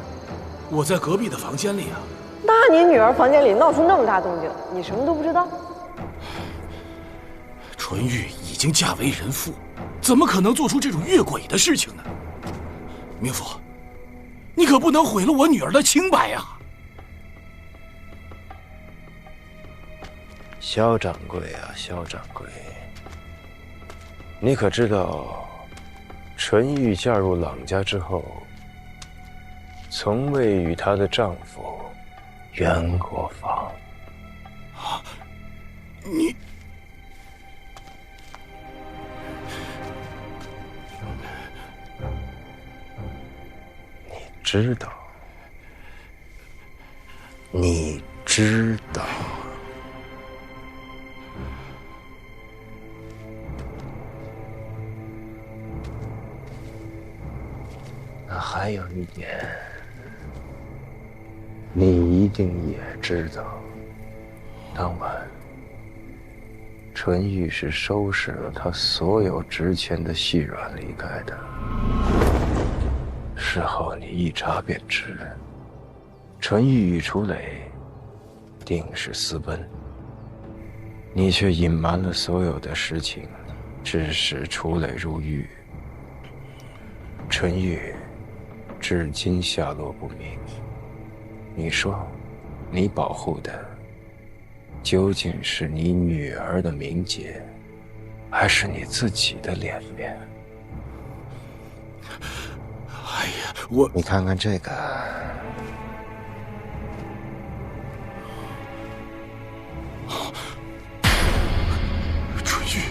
我在隔壁的房间里啊。
那你女儿房间里闹出那么大动静，你什么都不知道？
纯玉已经嫁为人妇，怎么可能做出这种越轨的事情呢？明府，你可不能毁了我女儿的清白呀！
萧掌柜啊，萧掌柜，你可知道，纯玉嫁入朗家之后，从未与她的丈夫圆过房。
啊，你
知道，你知道。那还有一点，你一定也知道，当晚纯玉是收拾了他所有值钱的细软离开的。事后你一查便知，纯玉与楚磊定是私奔，你却隐瞒了所有的实情，致使楚磊入狱。纯玉至今下落不明，你说，你保护的究竟是你女儿的名节，还是你自己的脸面？
哎呀，
你看看这个，
纯玉，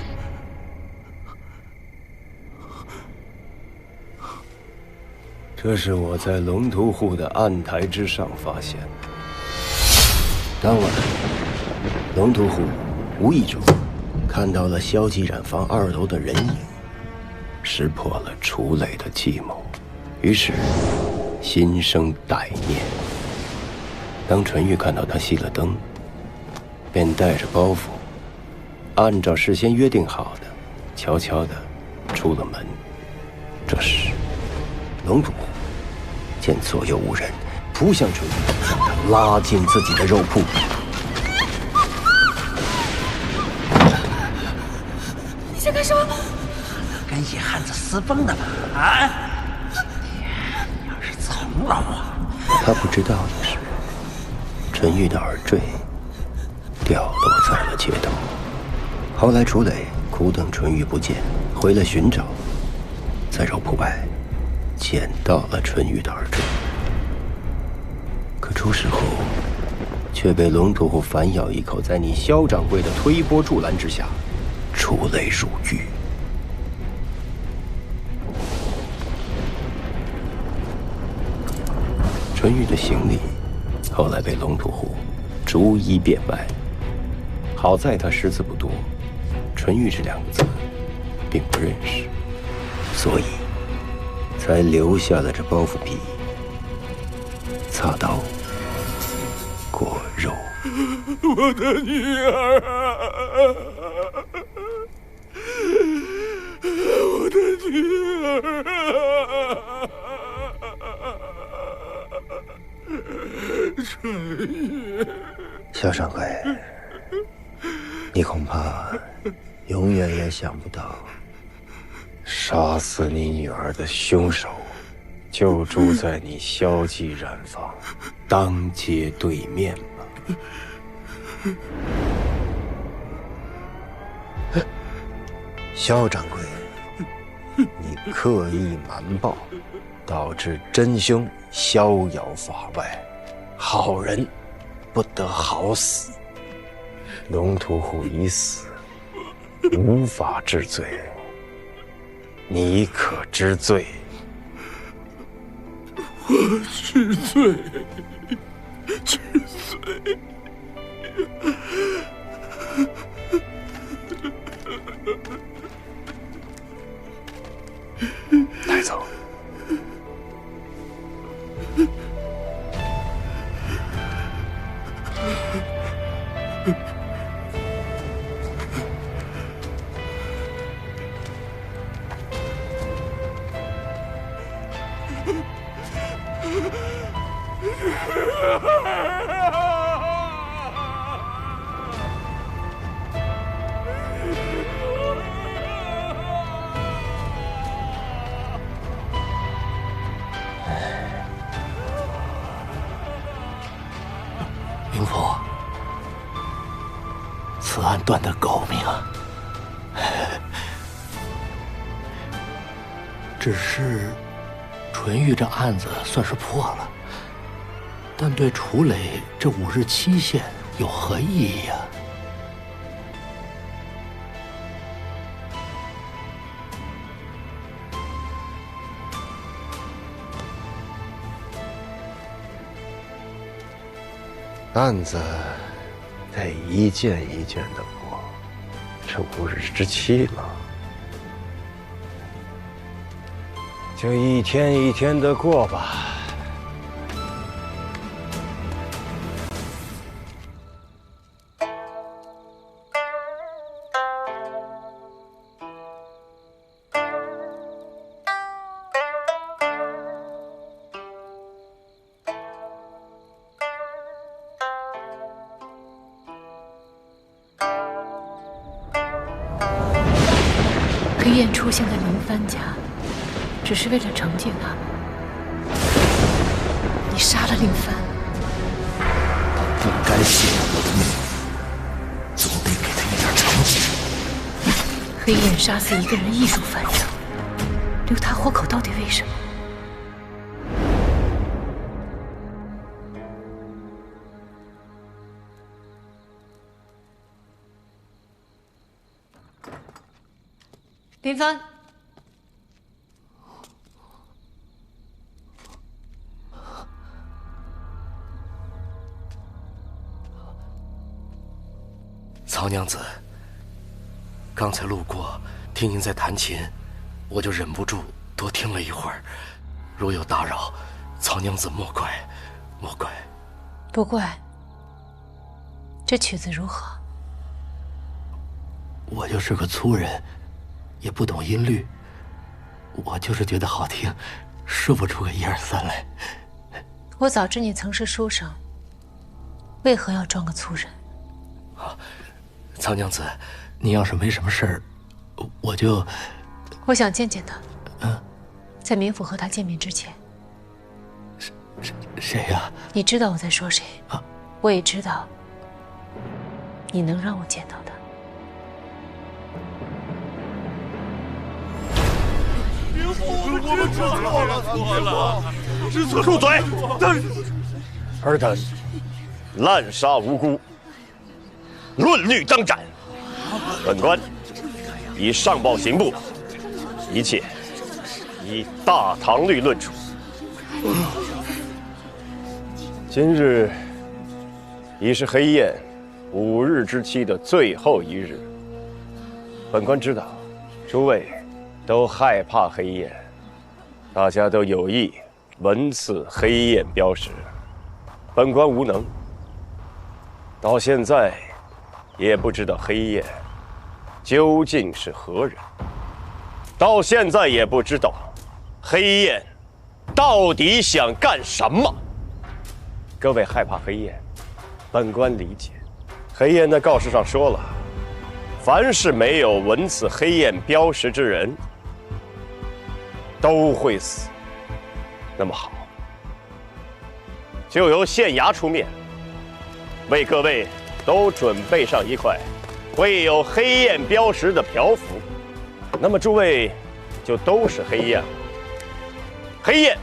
这是我在龙屠户的案台之上发现的。当晚，龙屠户无意中看到了萧记染坊2楼的人影，识破了楚磊的计谋。于是，心生歹念。当纯玉看到他熄了灯，便带着包袱，按照事先约定好的，悄悄地出了门。这时，龙屠户见左右无人，扑向纯玉，将他拉进自己的肉铺。
你在干什么？
跟野汉子私奔的吧？啊！从了我！
他不知道的是，纯玉的耳坠掉落在了街头。后来楚磊苦等淳玉不见，回来寻找，在肉铺外捡到了淳玉的耳坠。可出事后，却被龙屠户反咬一口，在你萧掌柜的推波助澜之下，楚磊入狱。淳玉的行李后来被龙屠户逐一变卖。好在他识字不多，淳玉这2个字并不认识，所以才留下了这包袱皮，擦刀过肉。
我的女儿啊！我的女儿啊！淳玉，
萧掌柜，你恐怕永远也想不到，杀死你女儿的凶手，就住在你萧记染坊当街对面吧。萧掌柜，你刻意瞒报，导致真凶逍遥法外，好人不得好死。龙屠户已死，无法治罪，你可知罪？
我知罪，知罪。
带走。
灵甫，此案断得狗命啊！只是淳玉这案子算是破了，但对楚磊这5日期限有何意义呀？
案子得一件一件的破，这5日之期嘛，就一天一天的过吧。
黑燕出现在林帆家，只是为了惩戒他们。你杀了林帆，
他不该泄露我的秘密，总得给他一点惩罚。
黑燕杀死一个人易如反掌，留他活口到底为什么？
林帆，
曹娘子，刚才路过，听您在弹琴，我就忍不住多听了一会儿。若有打扰，曹娘子莫怪，莫怪。
不怪。这曲子如何？
我就是个粗人，也不懂音律，我就是觉得好听，说不出个1、2、3来。
我早知你曾是书生，为何要装个粗人？
曹娘子，您要是没什么事儿，我就……
我想见见他。在民府和他见面之前。
谁呀？
你知道我在说谁？我也知道，你能让我见到他。
我们知错了，知错住嘴！
尔等滥杀无辜，论律当斩。本官已上报刑部，一切依大唐律论处。今日已是黑宴5日之期的最后一日。本官知道，诸位都害怕黑宴，大家都有意闻刺黑宴标识。本官无能，到现在也不知道黑宴究竟是何人，到现在也不知道黑宴到底想干什么。各位害怕黑宴，本官理解。黑宴的告示上说了，凡是没有闻此黑宴标识之人，都会死。那么好，就由县衙出面，为各位都准备上一块绘有黑焰标识的条幅。那么诸位就都是黑焰了，黑焰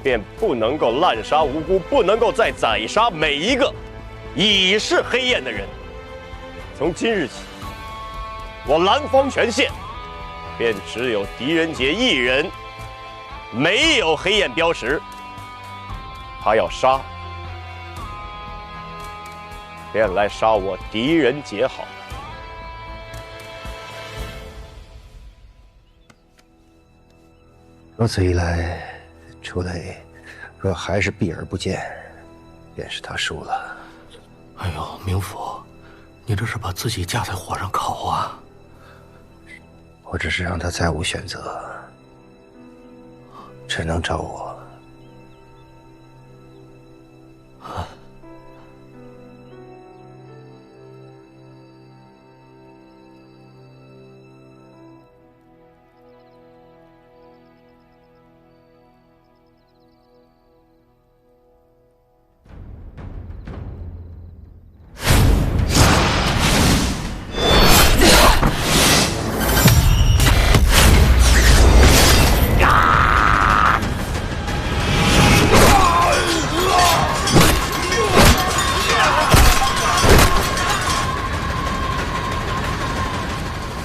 便不能够滥杀无辜，不能够再宰杀每一个已是黑焰的人。从今日起，我兰芳全县便只有狄仁杰一人没有黑焰标识。他要杀，便来杀我狄仁杰好了。
如此一来，楚磊若还是避而不见，便是他输了。
哎呦，明府，你这是把自己架在火上烤啊！
我只是让他再无选择，只能找我。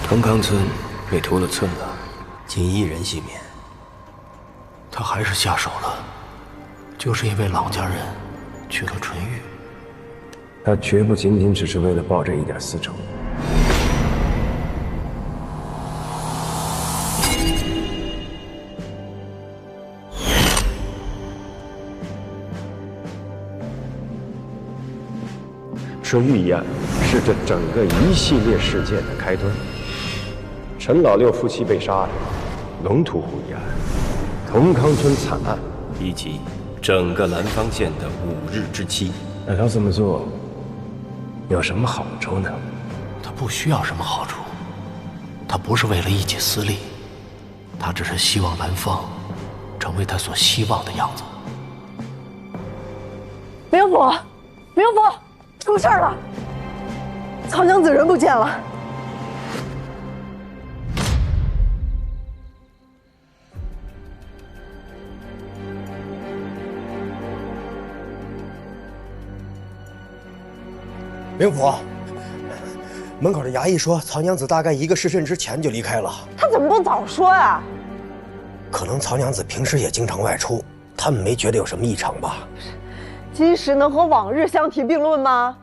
藤康村被屠了寸了，仅一人幸免。
他还是下手了，就是因为郎家人娶了纯玉。
他绝不仅仅只是为了报这一点私仇。
纯玉一案是这整个一系列事件的开端。陈老六夫妻被杀案、龙屠户一案、同康村惨案，以及整个兰芳县的5日之期。
那他这么做有什么好处呢？
他不需要什么好处，他不是为了一己私利，他只是希望兰芳成为他所希望的样子。
明府，明府，出事了！曹娘子人不见了。
明府，门口的衙役说，曹娘子大概1个时辰之前就离开了。
他怎么不早说啊？
可能曹娘子平时也经常外出，他们没觉得有什么异常吧？
今时能和往日相提并论吗？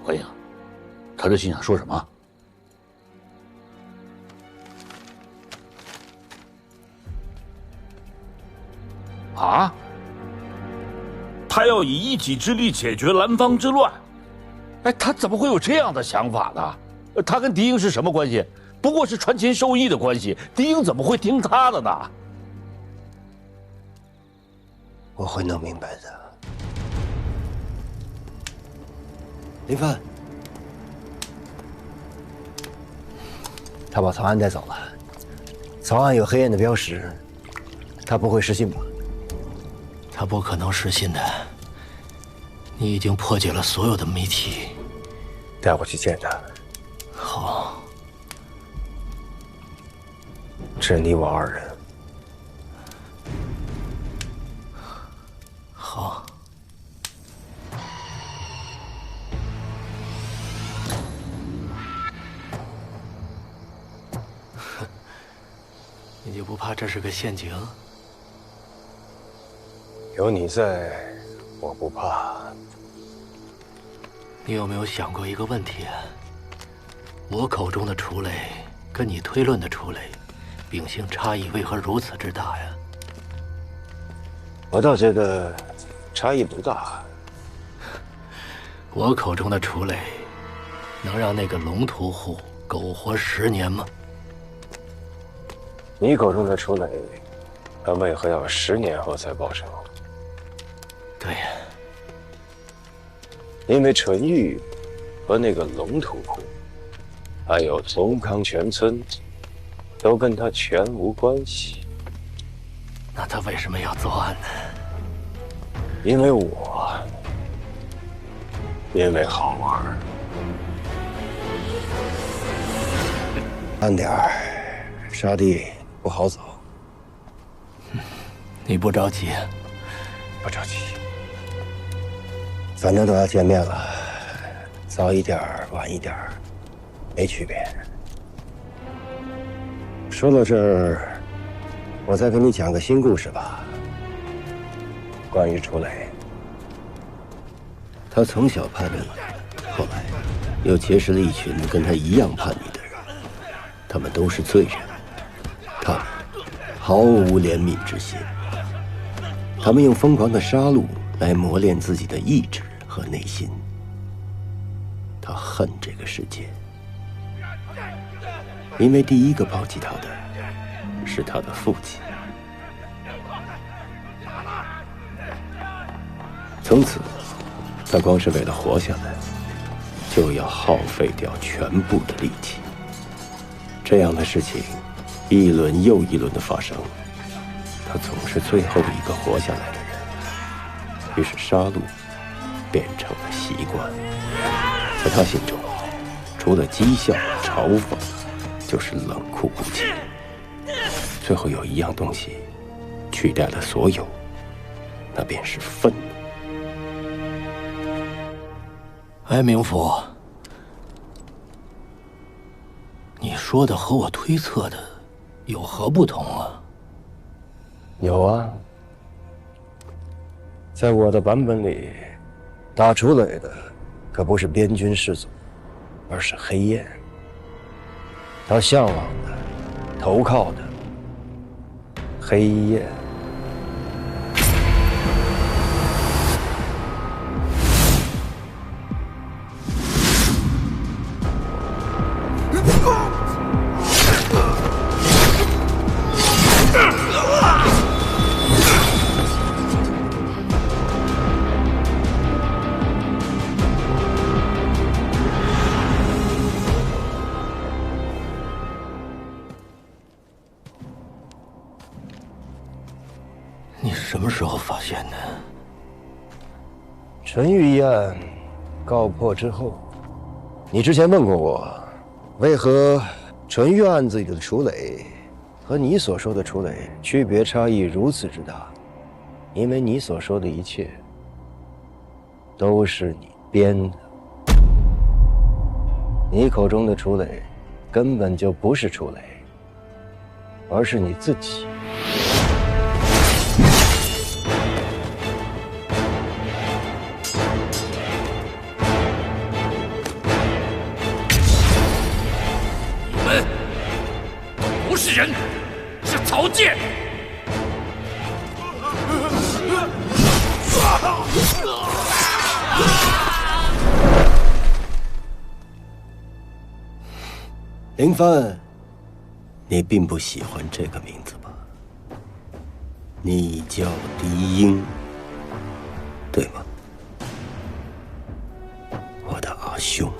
回应，他这信想说什么？啊？他要以一己之力解决兰芳之乱，哎，他怎么会有这样的想法呢？他跟狄英是什么关系？不过是传亲授义的关系，狄英怎么会听他的呢？
我会弄明白的。林帆，他把曹安带走了。曹安有黑焰的标识，他不会失信吧？
他不可能失信的。你已经破解了所有的谜题。
带我去见他。
好。
只你我二人。
好。你就不怕这是个陷阱？
有你在，我不怕。
你有没有想过一个问题？我口中的楚磊，跟你推论的楚磊，秉性差异为何如此之大呀？
我倒觉得差异不大。
我口中的楚磊，能让那个龙屠户苟活10年吗？
你口中的楚磊，他为何要10年后才报仇？
对呀，
因为纯玉和那个龙屠户，还有同康全村，都跟他全无关系。
那他为什么要作案呢？
因为我，因为好玩。慢点儿，沙地不好走。
你不着急？
不着急。反正都要见面了，早一点儿晚一点儿，没区别。说到这儿，我再给你讲个新故事吧。关于楚磊，他从小叛逆，后来又结识了一群跟他一样叛逆的人，他们都是罪人，他们毫无怜悯之心，他们用疯狂的杀戮来磨练自己的意志和内心。他恨这个世界，因为第一个抛弃他的是他的父亲。从此，他光是为了活下来，就要耗费掉全部的力气。这样的事情一轮又一轮的发生，他总是最后一个活下来的人。于是杀戮变成了习惯，在他心中，除了讥笑、嘲讽，就是冷酷无情。最后有一样东西取代了所有，那便是愤怒。
哀冥府，你说的和我推测的有何不同啊？
有啊，在我的版本里，打楚磊的可不是边军士卒，而是黑焰。他向往的、投靠的黑焰。
什么时候发现的？
纯玉一案告破之后，你之前问过我，为何纯玉案子里的楚磊和你所说的楚磊区别差异如此之大？因为你所说的一切都是你编的。你口中的楚磊根本就不是楚磊，而是你自己。
不是人，是草芥。
林帆，你并不喜欢这个名字吧？你叫狄英，对吗？我的阿兄。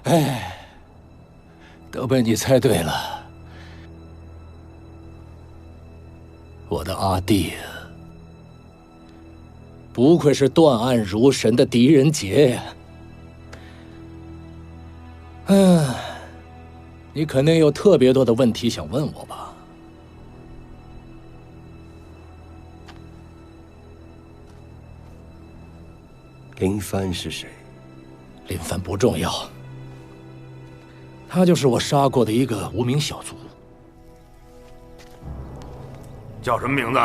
哎，都被你猜对了，我的阿弟啊，不愧是断案如神的狄仁杰呀！你肯定有特别多的问题想问我吧？
林帆是谁？
林帆不重要，他就是我杀过的一个无名小卒。
叫什么名字？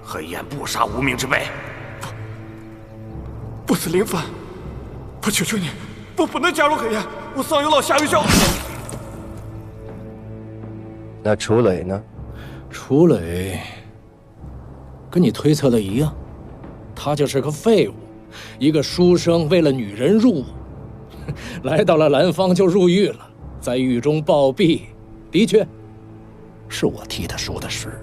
黑燕不杀无名之辈。
不是林帆，我求求你，我不能加入黑燕，我上有老下有小。
那楚磊呢？
楚磊跟你推测的一样，他就是个废物，一个书生为了女人入伍，来到了兰芳就入狱了，在狱中暴毙。的确，是我替他说的事。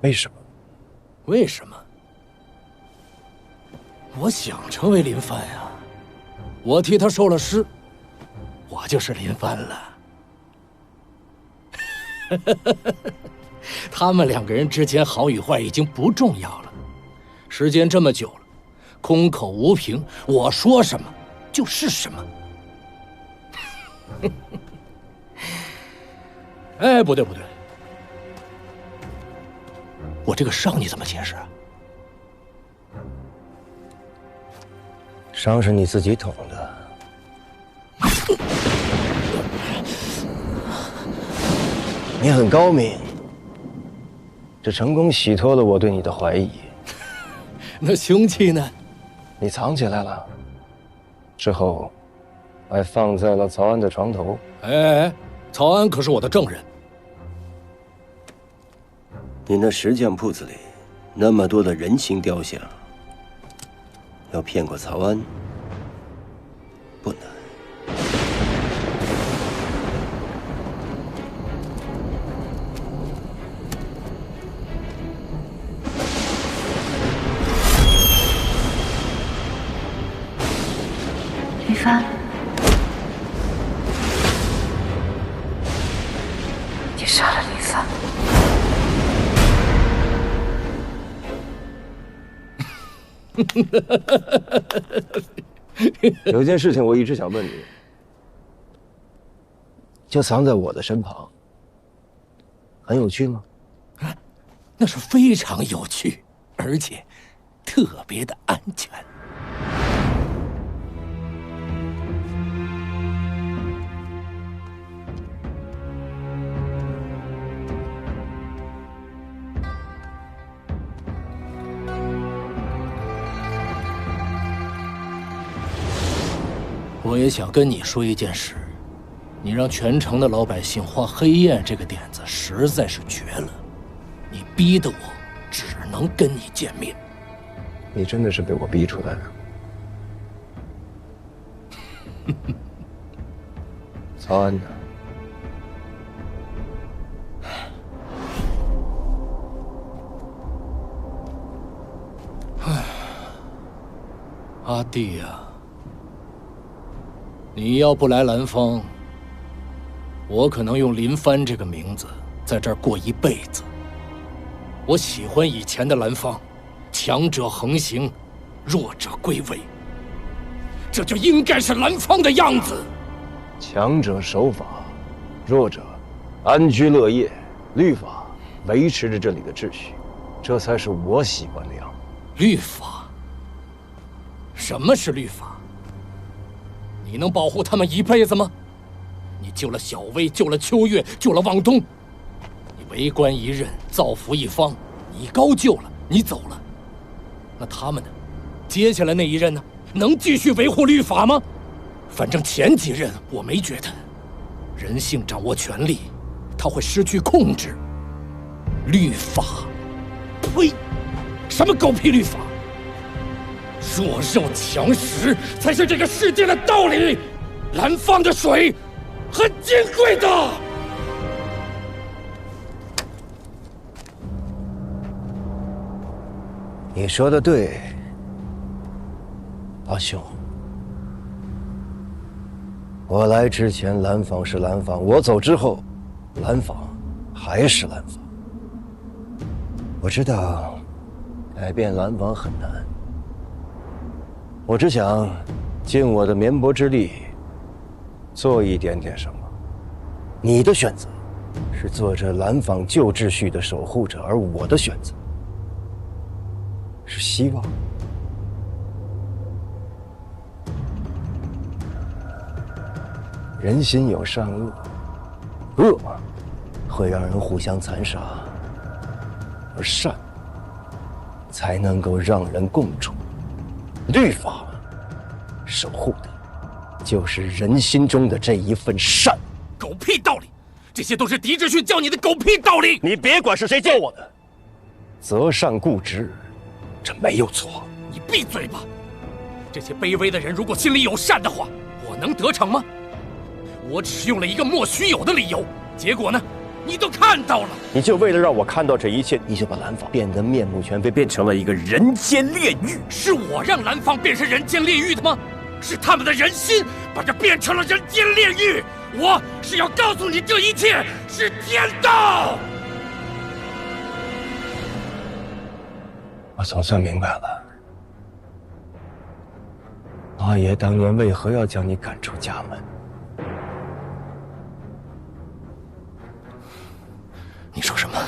为什么？
为什么？我想成为林帆呀，我替他受了尸，我就是林帆了。他们两个人之间好与坏已经不重要了，时间这么久了，空口无凭，我说什么就是什么。哎，不对不对，我这个伤你怎么解释啊？
伤是你自己捅的。你很高明，这成功洗脱了我对你的怀疑。
那凶器呢？
你藏起来了，之后还放在了曹安的床头。
哎，曹安可是我的证人。
你那石匠铺子里那么多的人形雕像，要骗过曹安不难。
林帆，你杀了林帆。
有件事情我一直想问你，就藏在我的身旁，很有趣吗？
啊，那是非常有趣，而且特别的安全。我也想跟你说一件事，你让全城的老百姓画黑燕这个点子实在是绝了，你逼得我只能跟你见面。
你真的是被我逼出来的。曹安呢？
唉，阿弟呀，你要不来兰芳，我可能用林帆这个名字在这儿过一辈子。我喜欢以前的兰芳，强者横行，弱者归位，这就应该是兰芳的样子。
强者守法，弱者安居乐业，律法维持着这里的秩序，这才是我喜欢的样子。
律法？什么是律法？你能保护他们一辈子吗？你救了小薇，救了秋月，救了望东，你为官一任，造福一方，你高就了，你走了，那他们呢？接下来那一任呢？能继续维护律法吗？反正前几任我没觉得，人性掌握权力，他会失去控制。律法，呸！什么狗屁律法？弱肉强食才是这个世界的道理。蓝方的水很金贵的。
你说的对，阿兄。我来之前，蓝坊是蓝坊；我走之后，蓝坊还是蓝坊。我知道，改变蓝坊很难。我只想尽我的绵薄之力，做一点点什么。你的选择是做这蓝坊旧秩序的守护者，而我的选择是希望。人心有善恶，恶会让人互相残杀，而善才能够让人共处。律法守护的就是人心中的这一份善。
狗屁道理，这些都是狄志训教你的狗屁道理。
你别管是谁教我的，择善固执，这没有错。
你闭嘴吧！这些卑微的人如果心里有善的话，我能得逞吗？我只是用了一个莫须有的理由，结果呢，你都看到了。
你就为了让我看到这一切，你就把蓝坊变得面目全非，变成了一个人间炼狱。
是我让蓝坊变成人间炼狱的吗？是他们的人心把这变成了人间炼狱。我是要告诉你，这一切是天道。
我总算明白了，阿爷当年为何要将你赶出家门。
你说什么？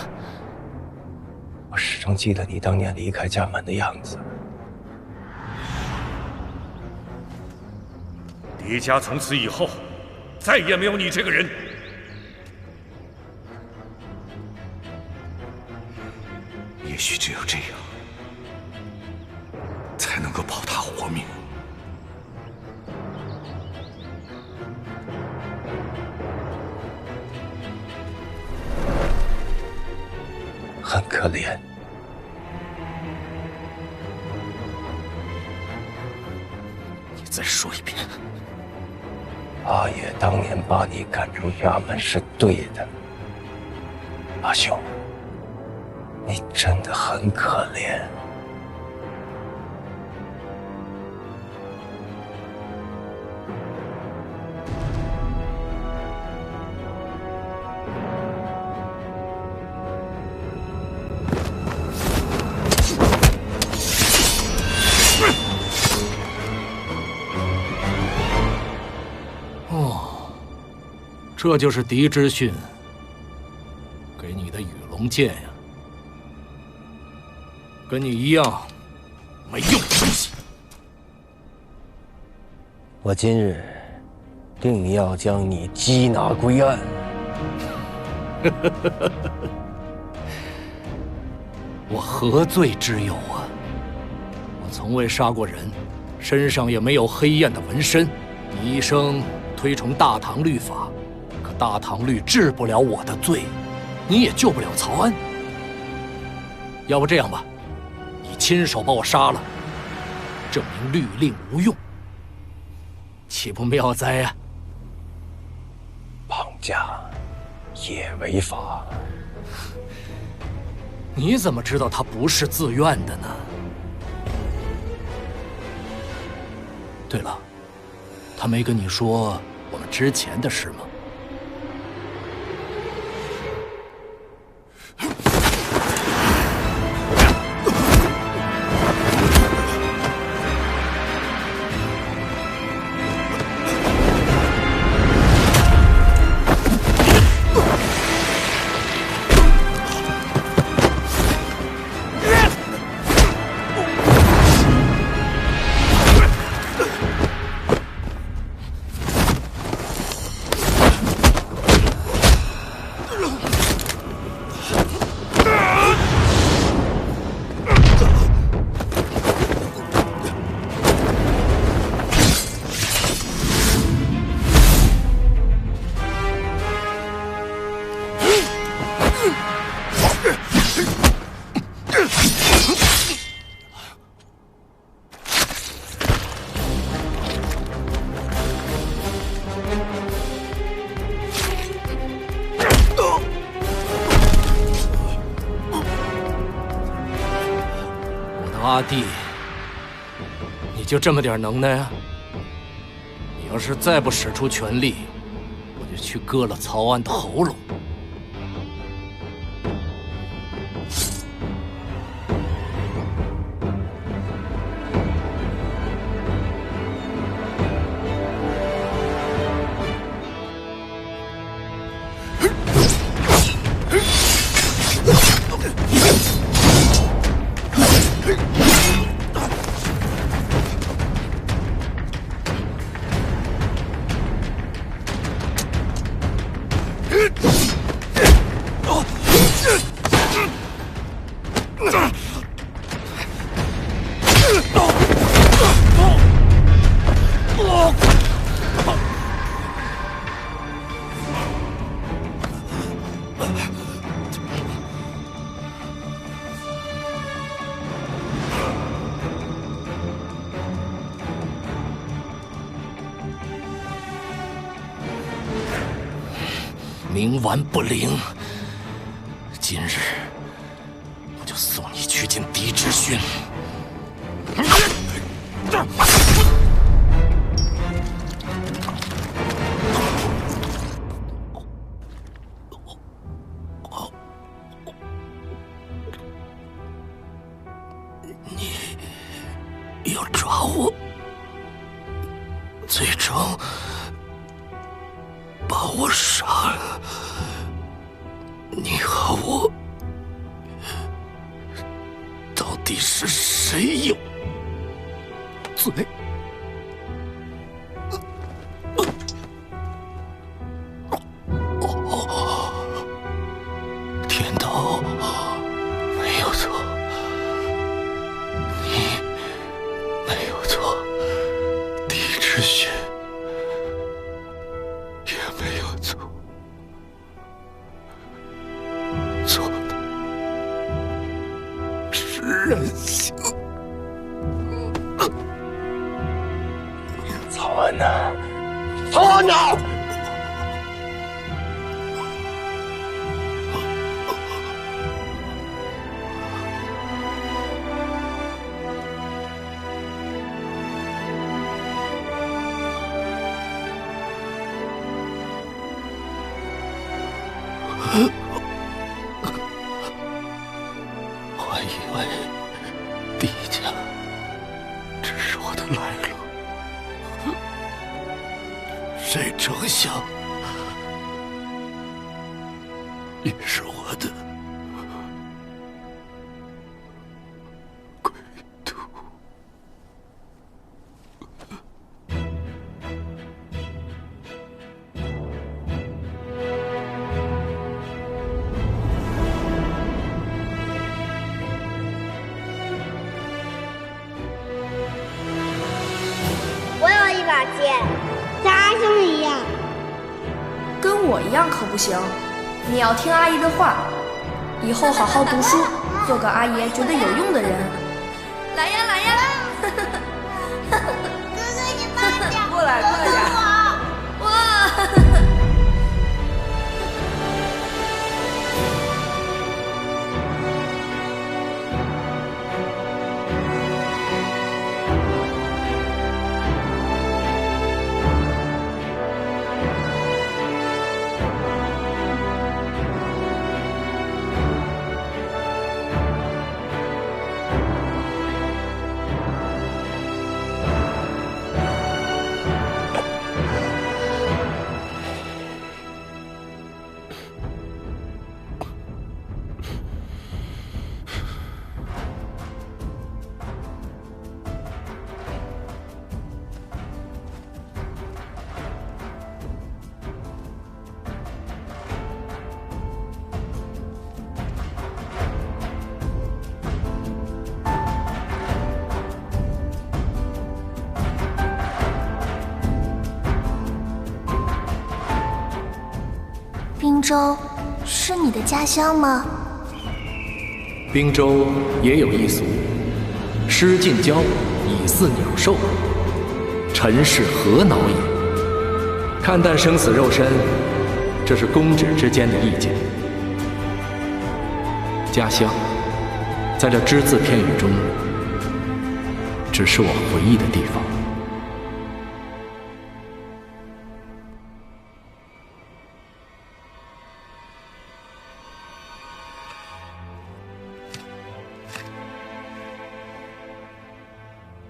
我始终记得你当年离开家门的样子。
狄家从此以后再也没有你这个人。
也许只有这样，才能够保他活命。
很可怜。
你再说一遍。
阿爷当年把你赶出家门是对的，阿兄，你真的很可怜。
这就是狄之训给你的羽龙剑呀，跟你一样没用的东西。
我今日定要将你缉拿归案。
我何罪之有啊？我从未杀过人，身上也没有黑焰的纹身。你一生推崇大唐律法，可大唐律治不了我的罪，你也救不了曹安。要不这样吧，你亲手把我杀了，证明律令无用，岂不妙哉啊？
绑架也违法。
你怎么知道他不是自愿的呢？对了，他没跟你说我们之前的事吗？阿弟，你就这么点能耐啊？你要是再不使出全力，我就去割了曹安的喉咙。冥顽不灵，今日我就送你去见狄志勋。你要抓我，最终把我杀了，你和我到底是谁有罪？天道没有错，你没有错，狄志勋也没有错，错的是人性。
曹安呐，曹安呐！
我以为狄家只是我的来路，谁成想也是我的归途。
我有一把剑，像阿兄一样。
跟我一样可不行，你要听阿姨的话，以后好好读书，做个阿爷觉得有用的人。来呀来呀！
哥哥，你慢点，
过来快点！
哇！
滨州是你的家乡吗？
滨州也有一俗：失近交，以似鸟兽。臣是何恼也？看淡生死肉身，这是公职之间的意见。家乡，在这只字片语中，只是我回忆的地方。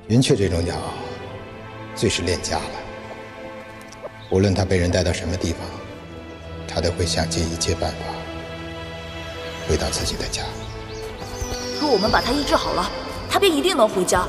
云雀这种鸟，最是恋家了。无论它被人带到什么地方，它都会想尽一切办法回到自己的家。
若我们把它医治好了，它便一定能回家。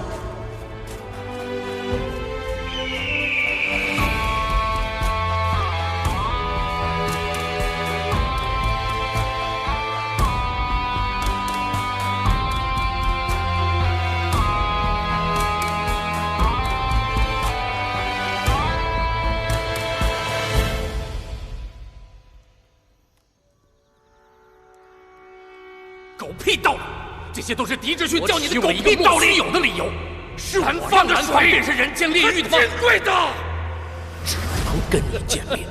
狗屁道理！这些都是狄志勋叫你的狗屁道理，有的理由。是南方的水便是人间炼狱的珍贵的，只能跟你见面。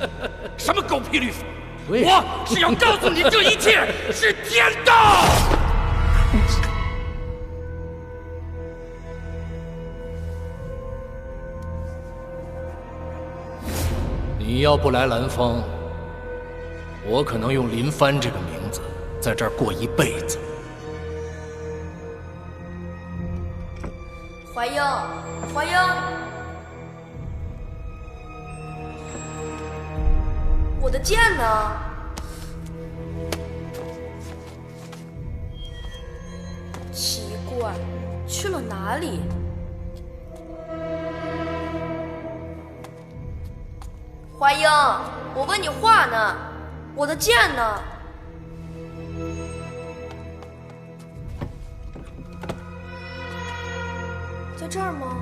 什么狗屁律法？我是要告诉你，这一切是天道。
你要不来兰芳，我可能用林帆这个名字在这儿过一辈子。
怀英，怀英，我的剑呢？奇怪，去了哪里？怀英，我问你话呢，我的剑呢？在这儿吗？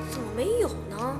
怎么没有呢？